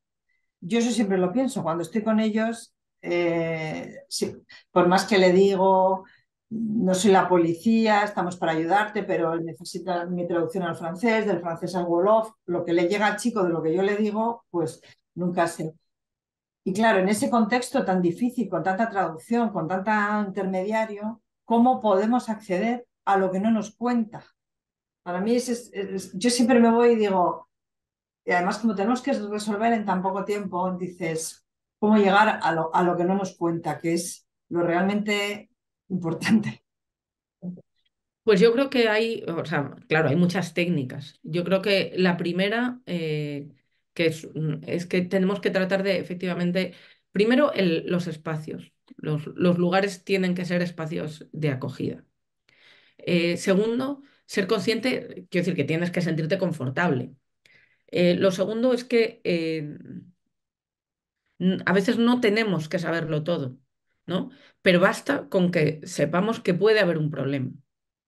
Yo eso siempre lo pienso, cuando estoy con ellos, sí, por más que le digo, no soy la policía, estamos para ayudarte, pero él necesita mi traducción al francés, del francés al wolof, lo que le llega al chico de lo que yo le digo, pues nunca sé. Y claro, en ese contexto tan difícil, con tanta traducción, con tanta intermediario, ¿cómo podemos acceder a lo que no nos cuenta? Para mí, yo siempre me voy y digo, y además como tenemos que resolver en tan poco tiempo, dices, ¿cómo llegar a lo que no nos cuenta, que es lo realmente importante? Pues yo creo que hay, o sea, claro, hay muchas técnicas. Yo creo que la primera, que es que tenemos que tratar de, efectivamente, primero los espacios. Los lugares tienen que ser espacios de acogida. Segundo, ser consciente, quiero decir que tienes que sentirte confortable. Lo segundo es que a veces no tenemos que saberlo todo, ¿no? Pero basta con que sepamos que puede haber un problema.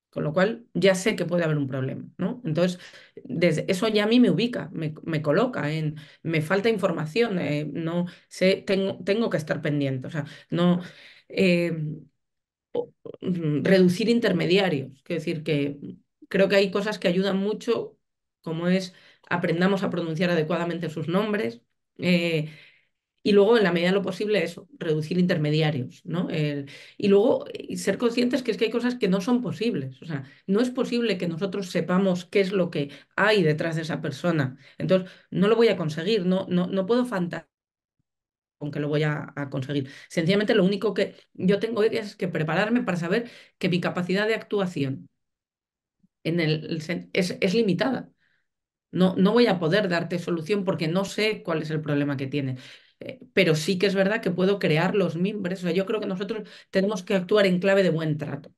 Con lo cual ya sé que puede haber un problema, ¿no? Entonces, desde eso ya a mí me ubica, me coloca en, me falta información, no sé, tengo que estar pendiente, o sea, no eh, reducir intermediarios, quiero decir que creo que hay cosas que ayudan mucho, como es aprendamos a pronunciar adecuadamente sus nombres. Y luego, en la medida de lo posible, eso, reducir intermediarios, ¿no? Y luego ser conscientes que es que hay cosas que no son posibles. O sea, no es posible que nosotros sepamos qué es lo que hay detrás de esa persona. Entonces, no lo voy a conseguir, no puedo fantasear con que lo voy a conseguir. Sencillamente, lo único que yo tengo es que prepararme para saber que mi capacidad de actuación es limitada. No, no voy a poder darte solución porque no sé cuál es el problema que tienes. Pero sí que es verdad que puedo crear los mimbres. O sea, yo creo que nosotros tenemos que actuar en clave de buen trato.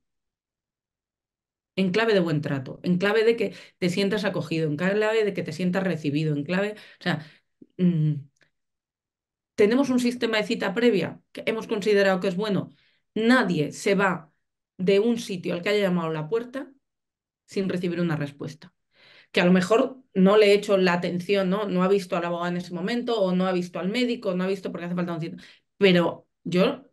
En clave de buen trato, en clave de que te sientas acogido, en clave de que te sientas recibido, en clave, o sea, mm, tenemos un sistema de cita previa que hemos considerado que es bueno. Nadie se va de un sitio al que haya llamado a la puerta sin recibir una respuesta. Que a lo mejor no le he hecho la atención, ¿no? No ha visto al abogado en ese momento, o no ha visto al médico, no ha visto porque hace falta un sitio. Pero yo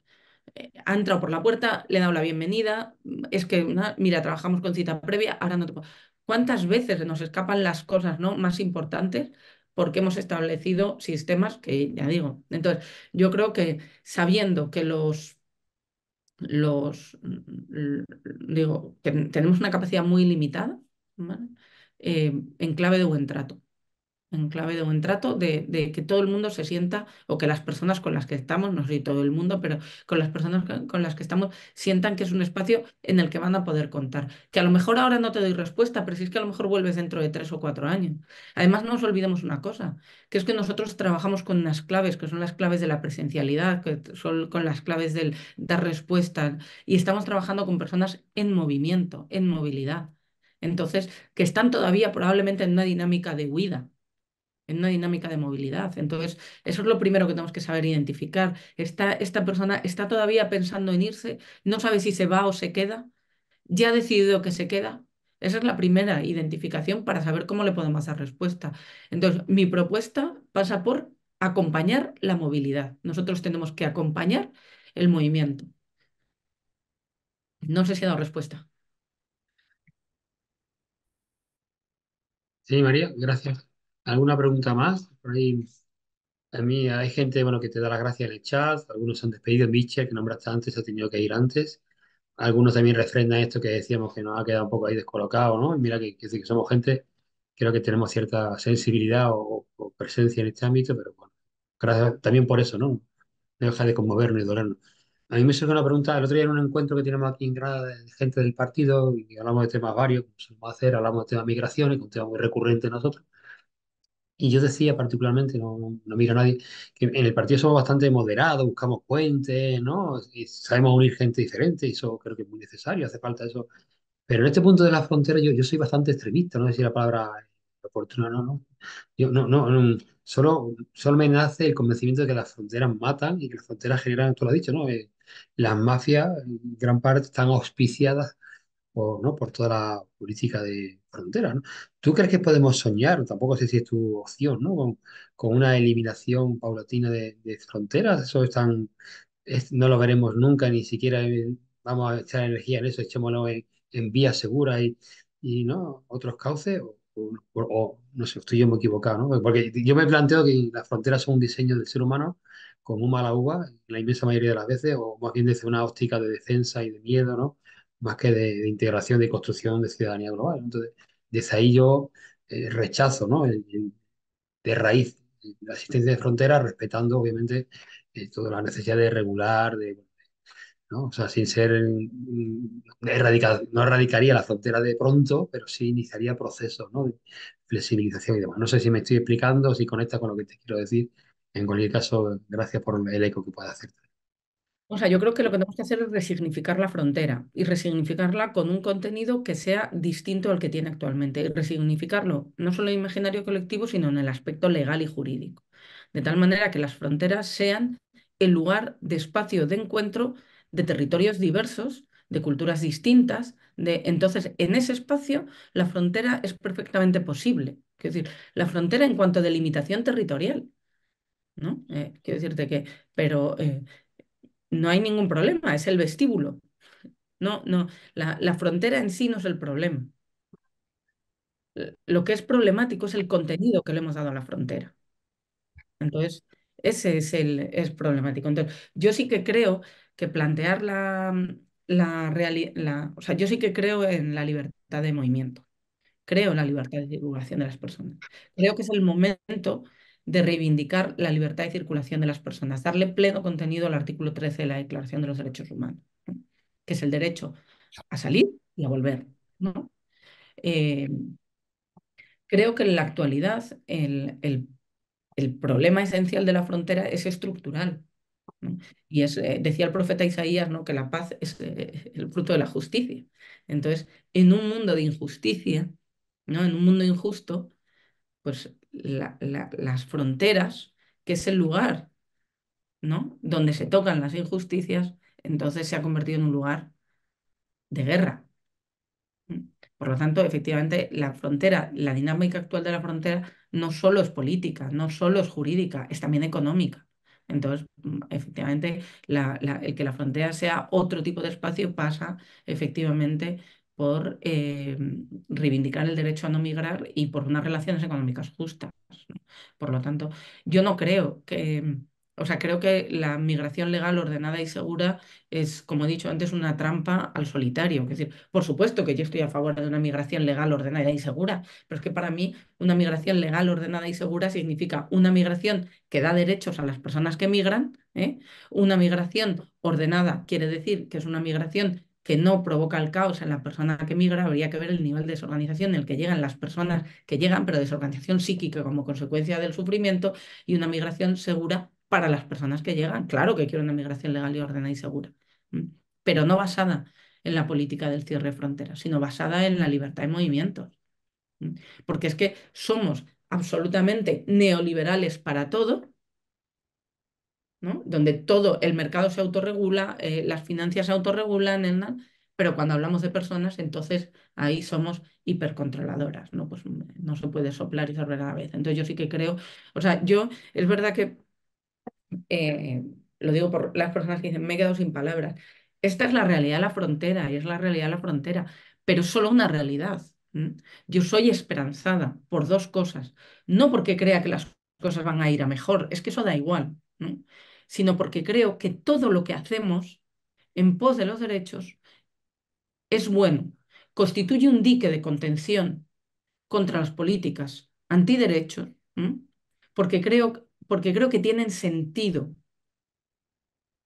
ha entrado por la puerta, le he dado la bienvenida, es que, mira, trabajamos con cita previa, ahora no te puedo. ¿Cuántas veces nos escapan las cosas, ¿no? más importantes? Porque hemos establecido sistemas que, ya digo, entonces yo creo que sabiendo que digo, que tenemos una capacidad muy limitada, ¿vale? En clave de buen trato, en clave de buen trato, de que todo el mundo se sienta, o que las personas con las que estamos, no sé si todo el mundo, pero con las personas con las que estamos, sientan que es un espacio en el que van a poder contar. Que a lo mejor ahora no te doy respuesta, pero si es que a lo mejor vuelves dentro de 3 o 4 años. Además, no nos olvidemos una cosa, que es que nosotros trabajamos con unas claves, que son las claves de la presencialidad, que son con las claves del dar respuestas, y estamos trabajando con personas en movimiento, en movilidad. Entonces, que están todavía probablemente en una dinámica de huida, en una dinámica de movilidad. Entonces, eso es lo primero que tenemos que saber identificar. Esta persona está todavía pensando en irse, no sabe si se va o se queda, ya ha decidido que se queda. Esa es la primera identificación para saber cómo le podemos dar respuesta. Entonces, mi propuesta pasa por acompañar la movilidad. Nosotros tenemos que acompañar el movimiento. No sé si he dado respuesta. Sí, María, gracias. ¿Alguna pregunta más? Por ahí, a mí hay gente, bueno, que te da las gracias en el chat, algunos se han despedido, Mitchell, que nombraste antes, ha tenido que ir antes. Algunos también refrendan esto que decíamos que nos ha quedado un poco ahí descolocado, ¿no? Y mira que somos gente, creo que tenemos cierta sensibilidad o presencia en este ámbito, pero bueno, gracias también por eso, ¿no? No deja de conmovernos y dolernos. A mí me surge una pregunta, el otro día en un encuentro que tenemos aquí en Granada de gente del partido y hablamos de temas varios, como solemos hacer, hablamos de temas de migraciones, un tema muy recurrente en nosotros. Y yo decía particularmente, no miro a nadie, que en el partido somos bastante moderados, buscamos puentes, ¿no? Y sabemos unir gente diferente, y eso creo que es muy necesario, hace falta eso. Pero en este punto de la frontera yo soy bastante extremista, no sé si la palabra es oportuna, no. Yo solo me nace el convencimiento de que las fronteras matan y que las fronteras generan, tú lo has dicho, ¿no? Las mafias, en gran parte, están auspiciadas ¿no? por toda la política de frontera, ¿no? ¿Tú crees que podemos soñar? Tampoco sé si es tu opción, ¿no? Con una eliminación paulatina de fronteras. Eso no lo veremos nunca, ni siquiera vamos a echar energía en eso, echémoslo en vías seguras y ¿no? otros cauces. No sé, estoy yo muy equivocado, ¿no? Porque yo me planteo que las fronteras son un diseño del ser humano con un mala uva, la inmensa mayoría de las veces, o más bien desde una óptica de defensa y de miedo, ¿no? Más que de integración, de construcción de ciudadanía global. Entonces, desde ahí yo rechazo, ¿no? De raíz la asistencia de frontera, respetando obviamente todas las necesidades de regular, ¿no? O sea, sin ser no erradicaría la frontera de pronto, pero sí iniciaría procesos, ¿no? de flexibilización y demás. No sé si me estoy explicando, si conecta con lo que te quiero decir. En cualquier caso, gracias por el eco que pueda hacer. O sea, yo creo que lo que tenemos que hacer es resignificar la frontera y resignificarla con un contenido que sea distinto al que tiene actualmente. Y resignificarlo no solo en el imaginario colectivo, sino en el aspecto legal y jurídico. De tal manera que las fronteras sean el lugar de espacio de encuentro de territorios diversos, de culturas distintas. Entonces, en ese espacio, la frontera es perfectamente posible. Es decir, la frontera en cuanto a delimitación territorial, ¿no? Quiero decirte que, pero no hay ningún problema, es el vestíbulo. No, no, la frontera en sí no es el problema. Lo que es problemático es el contenido que le hemos dado a la frontera. Entonces, ese es problemático. Entonces, yo sí que creo que plantear o sea, yo sí que creo en la libertad de movimiento. Creo en la libertad de circulación de las personas. Creo que es el momento de reivindicar la libertad de circulación de las personas, darle pleno contenido al artículo 13 de la Declaración de los Derechos Humanos, ¿no? Que es el derecho a salir y a volver, ¿no? Eh, Creo que en la actualidad el problema esencial de la frontera es estructural, ¿no? Y decía el profeta Isaías, ¿no?, que la paz es el fruto de la justicia. Entonces, en un mundo de injusticia, ¿no?, en un mundo injusto, pues las fronteras, que es el lugar, ¿no?, donde se tocan las injusticias, entonces se ha convertido en un lugar de guerra. Por lo tanto, efectivamente, la frontera, la dinámica actual de la frontera no solo es política, no solo es jurídica, es también económica. Entonces, efectivamente, el que la frontera sea otro tipo de espacio pasa efectivamente por reivindicar el derecho a no migrar y por unas relaciones económicas justas, ¿no? Por lo tanto, yo no creo que, o sea, creo que la migración legal, ordenada y segura es, como he dicho antes, una trampa al solitario. Es decir, por supuesto que yo estoy a favor de una migración legal, ordenada y segura, pero es que para mí una migración legal, ordenada y segura significa una migración que da derechos a las personas que migran, ¿eh? Una migración ordenada quiere decir que es una migración que no provoca el caos en la persona que migra. Habría que ver el nivel de desorganización en el que llegan las personas que llegan, pero desorganización psíquica como consecuencia del sufrimiento, y una migración segura para las personas que llegan. Claro que quiero una migración legal y ordenada y segura, pero no basada en la política del cierre de fronteras, sino basada en la libertad de movimientos. Porque es que somos absolutamente neoliberales para todo, ¿no?, donde todo el mercado se autorregula, las finanzas se autorregulan, pero cuando hablamos de personas, entonces ahí somos hipercontroladoras, ¿no? Pues no se puede soplar y sorber a la vez. Entonces yo sí que creo, o sea, es verdad que eh, lo digo por las personas que dicen, me he quedado sin palabras. Esta es la realidad de la frontera y es la realidad de la frontera, pero es solo una realidad. Yo soy esperanzada por dos cosas, no porque crea que las cosas van a ir a mejor, es que eso da igual, ¿no?, sino porque creo que todo lo que hacemos en pos de los derechos es bueno, constituye un dique de contención contra las políticas antiderechos, porque creo que tienen sentido.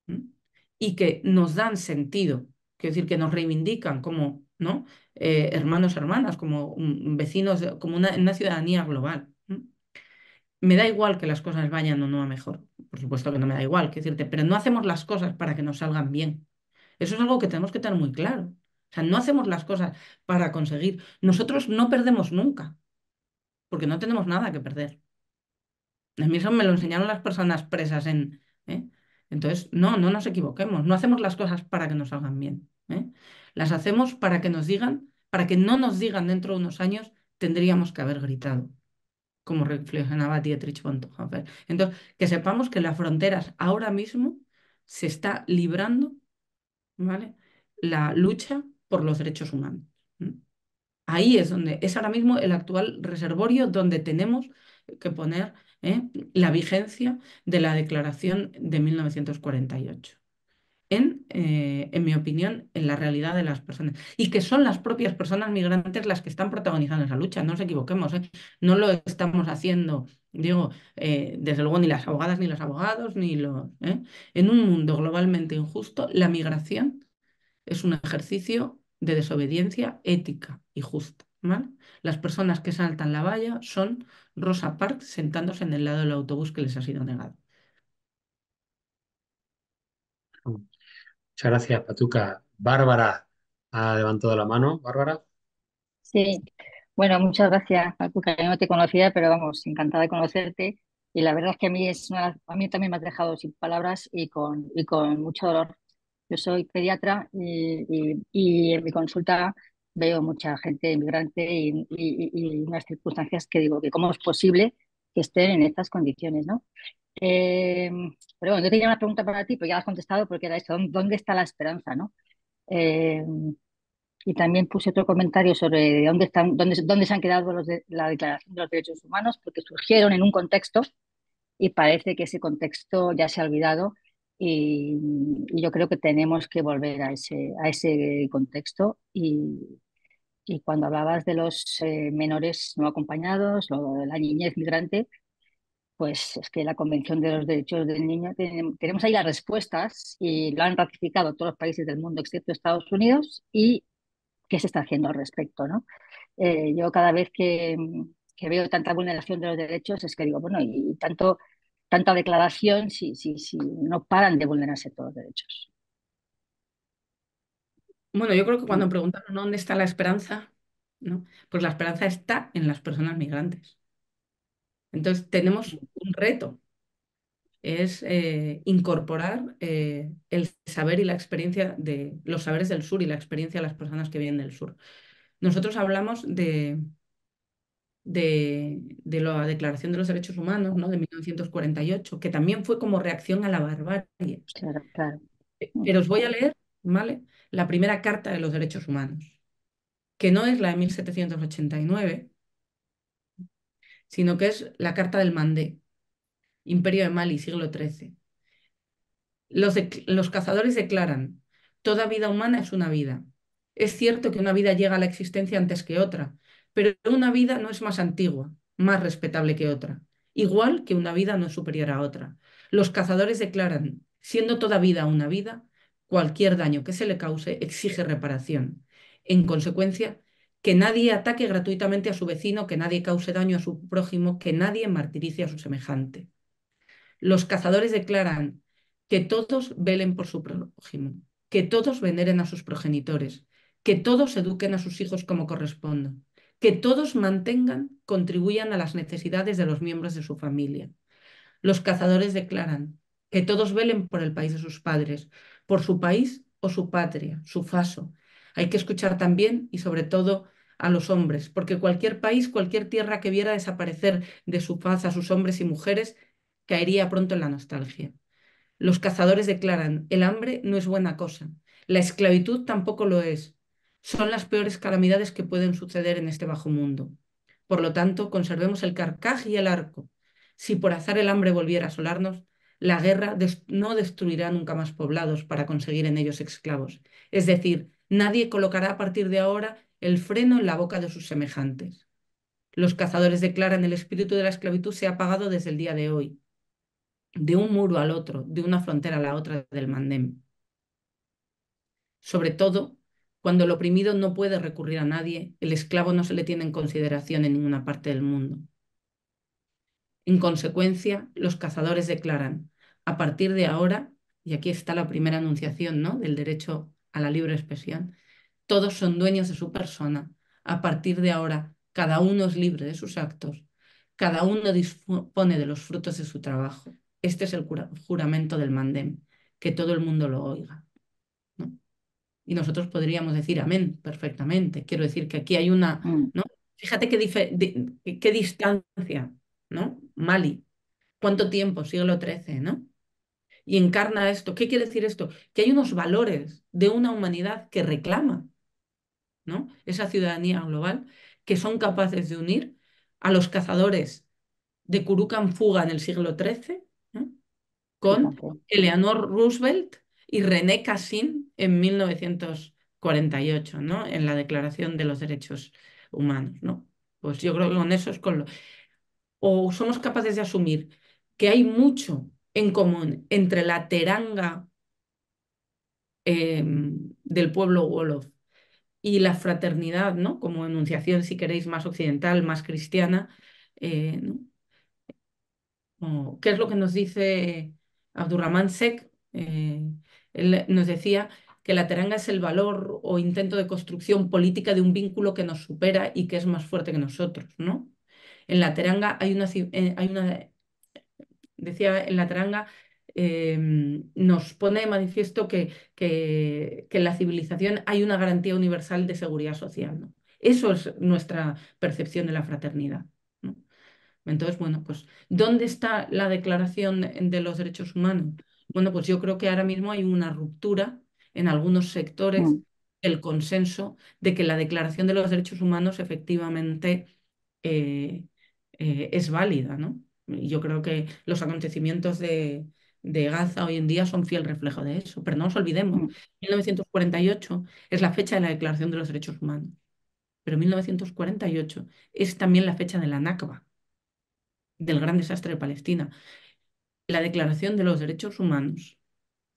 ¿Mm? Y que nos dan sentido, quiero decir, que nos reivindican como, ¿no?, hermanos, hermanas, como vecinos, como una ciudadanía global. Me da igual que las cosas vayan o no a mejor, por supuesto que no me da igual, quiero decirte, pero no hacemos las cosas para que nos salgan bien. Eso es algo que tenemos que tener muy claro. O sea, no hacemos las cosas para conseguir. Nosotros no perdemos nunca, porque no tenemos nada que perder. A mí eso me lo enseñaron las personas presas en... ¿eh? Entonces, no nos equivoquemos. No hacemos las cosas para que nos salgan bien, ¿eh? Las hacemos para que nos digan, para que no nos digan dentro de unos años, tendríamos que haber gritado, como reflexionaba Dietrich Bonhoeffer. Entonces, que sepamos que las fronteras ahora mismo se está librando, ¿vale?, la lucha por los derechos humanos. Ahí es donde es ahora mismo el actual reservorio donde tenemos que poner, la vigencia de la Declaración de 1948. En mi opinión, en la realidad de las personas. Y que son las propias personas migrantes las que están protagonizando esa lucha, no nos equivoquemos, ¿eh? No lo estamos haciendo, digo, desde luego ni las abogadas ni los abogados, ni los... En un mundo globalmente injusto, la migración es un ejercicio de desobediencia ética y justa, ¿vale? Las personas que saltan la valla son Rosa Parks sentándose en el lado del autobús que les ha sido negado. Muchas gracias, Patuca. Bárbara ha levantado la mano. Bárbara. Sí, bueno, muchas gracias, Pacuca. Yo no te conocía, pero vamos, encantada de conocerte. Y la verdad es que a mí también me has dejado sin palabras y con mucho dolor. Yo soy pediatra y en mi consulta veo mucha gente inmigrante y unas circunstancias que digo que cómo es posible que estén en estas condiciones, ¿no? Eh, pero bueno, yo tenía una pregunta para ti, pero ya la has contestado porque era esto, ¿dónde está la esperanza, no? Eh, y también puse otro comentario sobre dónde se han quedado la Declaración de los Derechos Humanos, porque surgieron en un contexto y parece que ese contexto ya se ha olvidado y, y yo creo que tenemos que volver a ese contexto. Y cuando hablabas de los menores no acompañados, o de la niñez migrante, pues es que la Convención de los Derechos del Niño, tenemos ahí las respuestas y lo han ratificado todos los países del mundo excepto Estados Unidos y qué se está haciendo al respecto, ¿no? Yo cada vez que veo tanta vulneración de los derechos es que digo, bueno, y tanta declaración si no paran de vulnerarse todos los derechos. Bueno, yo creo que Mm, cuando preguntaron dónde está la esperanza, ¿no? Pues la esperanza está en las personas migrantes. Entonces tenemos un reto, es incorporar el saber y la experiencia de los saberes del sur y la experiencia de las personas que vienen del sur. Nosotros hablamos de la Declaración de los Derechos Humanos, ¿no? De 1948, que también fue como reacción a la barbarie. claro, claro. Mm, Pero os voy a leer, ¿vale? La primera Carta de los Derechos Humanos, que no es la de 1789, sino que es la Carta del Mandé, Imperio de Mali, siglo XIII. Los cazadores declaran, toda vida humana es una vida. Es cierto que una vida llega a la existencia antes que otra, pero una vida no es más antigua, más respetable que otra, igual que una vida no es superior a otra. Los cazadores declaran, siendo toda vida una vida, cualquier daño que se le cause exige reparación. En consecuencia, que nadie ataque gratuitamente a su vecino, que nadie cause daño a su prójimo, que nadie martirice a su semejante. Los cazadores declaran que todos velen por su prójimo, que todos veneren a sus progenitores, que todos eduquen a sus hijos como corresponde, que todos mantengan, contribuyan a las necesidades de los miembros de su familia. Los cazadores declaran que todos velen por el país de sus padres, por su país o su patria, su faso. Hay que escuchar también y sobre todo a los hombres, porque cualquier país, cualquier tierra que viera desaparecer de su faz a sus hombres y mujeres, caería pronto en la nostalgia. Los cazadores declaran, el hambre no es buena cosa, la esclavitud tampoco lo es. Son las peores calamidades que pueden suceder en este bajo mundo. Por lo tanto, conservemos el carcaj y el arco. Si por azar el hambre volviera a asolarnos, la guerra no destruirá nunca más poblados para conseguir en ellos esclavos. Es decir, nadie colocará a partir de ahora el freno en la boca de sus semejantes. Los cazadores declaran el espíritu de la esclavitud se ha apagado desde el día de hoy, de un muro al otro, de una frontera a la otra del Mandem. Sobre todo, cuando el oprimido no puede recurrir a nadie, el esclavo no se le tiene en consideración en ninguna parte del mundo. En consecuencia, los cazadores declaran, a partir de ahora, y aquí está la primera enunciación, ¿no?, del derecho a la libre expresión, todos son dueños de su persona. A partir de ahora, cada uno es libre de sus actos, cada uno dispone de los frutos de su trabajo. Este es el juramento del Mandem, que todo el mundo lo oiga, ¿no? Y nosotros podríamos decir amén perfectamente. Quiero decir que aquí hay una, mm, ¿no? Fíjate qué distancia, ¿no? Mali, cuánto tiempo, siglo XIII, ¿no? Y encarna esto. ¿Qué quiere decir esto? Que hay unos valores de una humanidad que reclama, ¿no?, esa ciudadanía global, que son capaces de unir a los cazadores de Kurukan Fuga en el siglo XIII, ¿no?, con fíjate. Eleanor Roosevelt y René Cassin en 1948, ¿no?, en la Declaración de los Derechos Humanos, ¿no? Pues yo creo que con eso es con lo... O somos capaces de asumir que hay mucho en común entre la teranga del pueblo Wolof y la fraternidad, ¿no?, como enunciación, si queréis, más occidental, más cristiana, ¿no? ¿Qué es lo que nos dice Abdurrahman Sek? Él nos decía que la teranga es el valor o intento de construcción política de un vínculo que nos supera y que es más fuerte que nosotros, ¿no? En la teranga decía en la teranga, nos pone de manifiesto que en la civilización hay una garantía universal de seguridad social, ¿no? Eso es nuestra percepción de la fraternidad, ¿no? Entonces, bueno, pues, ¿dónde está la Declaración de los Derechos Humanos? Bueno, pues yo creo que ahora mismo hay una ruptura en algunos sectores Mm, del consenso de que la Declaración de los Derechos Humanos efectivamente eh, es válida, ¿no? Y yo creo que los acontecimientos de Gaza hoy en día son fiel reflejo de eso. Pero no nos olvidemos, mm, 1948 es la fecha de la Declaración de los Derechos Humanos, pero 1948 es también la fecha de la Nakba, del gran desastre de Palestina. La Declaración de los Derechos Humanos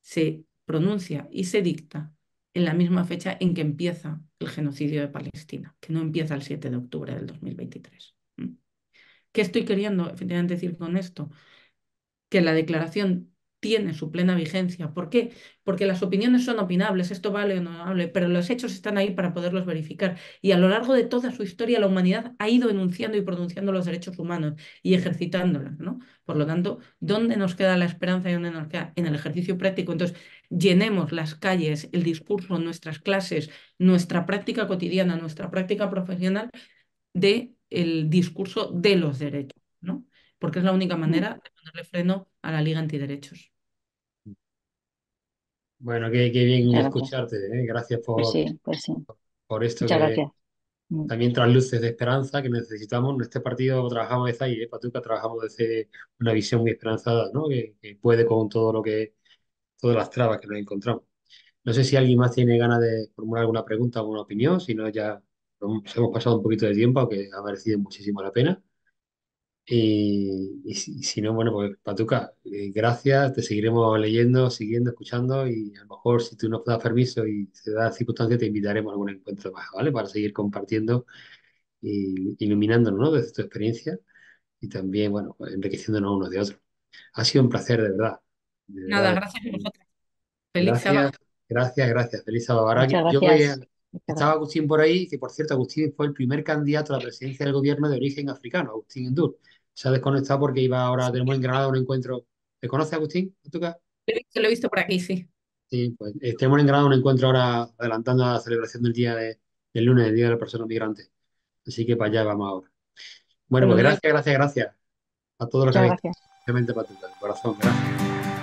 se pronuncia y se dicta en la misma fecha en que empieza el genocidio de Palestina, que no empieza el 7 de octubre del 2023. ¿Qué estoy queriendo efectivamente decir con esto? Que la declaración tiene su plena vigencia. ¿Por qué? Porque las opiniones son opinables, esto vale o no vale, pero los hechos están ahí para poderlos verificar. Y a lo largo de toda su historia, la humanidad ha ido enunciando y pronunciando los derechos humanos y ejercitándolos, ¿no? Por lo tanto, ¿dónde nos queda la esperanza y dónde nos queda? En el ejercicio práctico. Entonces, llenemos las calles, el discurso, nuestras clases, nuestra práctica cotidiana, nuestra práctica profesional de el discurso de los derechos, ¿no? Porque es la única manera de ponerle freno a la Liga Antiderechos. Bueno, qué bien Muchas gracias. escucharte, ¿eh? Gracias Pues sí, por esto muchas que gracias. Mm. también tras luces de esperanza que necesitamos. En este partido trabajamos desde ahí, Patuca, trabajamos desde una visión muy esperanzada, ¿no? Que puede con todo lo que, todas las trabas que nos encontramos. No sé si alguien más tiene ganas de formular alguna pregunta o alguna opinión, si no ya nos hemos pasado un poquito de tiempo, aunque ha merecido muchísimo la pena. Y si no, bueno, pues Patuca, gracias, te seguiremos leyendo, siguiendo, escuchando y a lo mejor si tú nos das permiso y se da circunstancia te invitaremos a algún encuentro más, ¿vale? Para seguir compartiendo y iluminándonos, ¿no? Desde tu experiencia y también, bueno, pues, enriqueciéndonos unos de otros. Ha sido un placer, de verdad. De Nada, verdad. gracias a vosotros. Feliz sábado. Gracias, gracias. Feliz sábado. Ahora Muchas yo voy a... gracias. Muchas Estaba gracias. Agustín por ahí, que por cierto, Agustín fue el primer candidato a la presidencia del gobierno de origen africano, Agustín Endur. Se ha desconectado porque iba ahora, tenemos en Granada un encuentro. ¿Te conoce Agustín? ¿Tuca? Lo he visto por aquí, sí. Sí, pues tenemos en Granada un encuentro ahora adelantando a la celebración del lunes, el Día de la Persona Migrante. Así que para allá vamos ahora. Bueno, pues Fenomenal. gracias a todos los que Muchas habéis estado. gracias. Especialmente para tu corazón, gracias.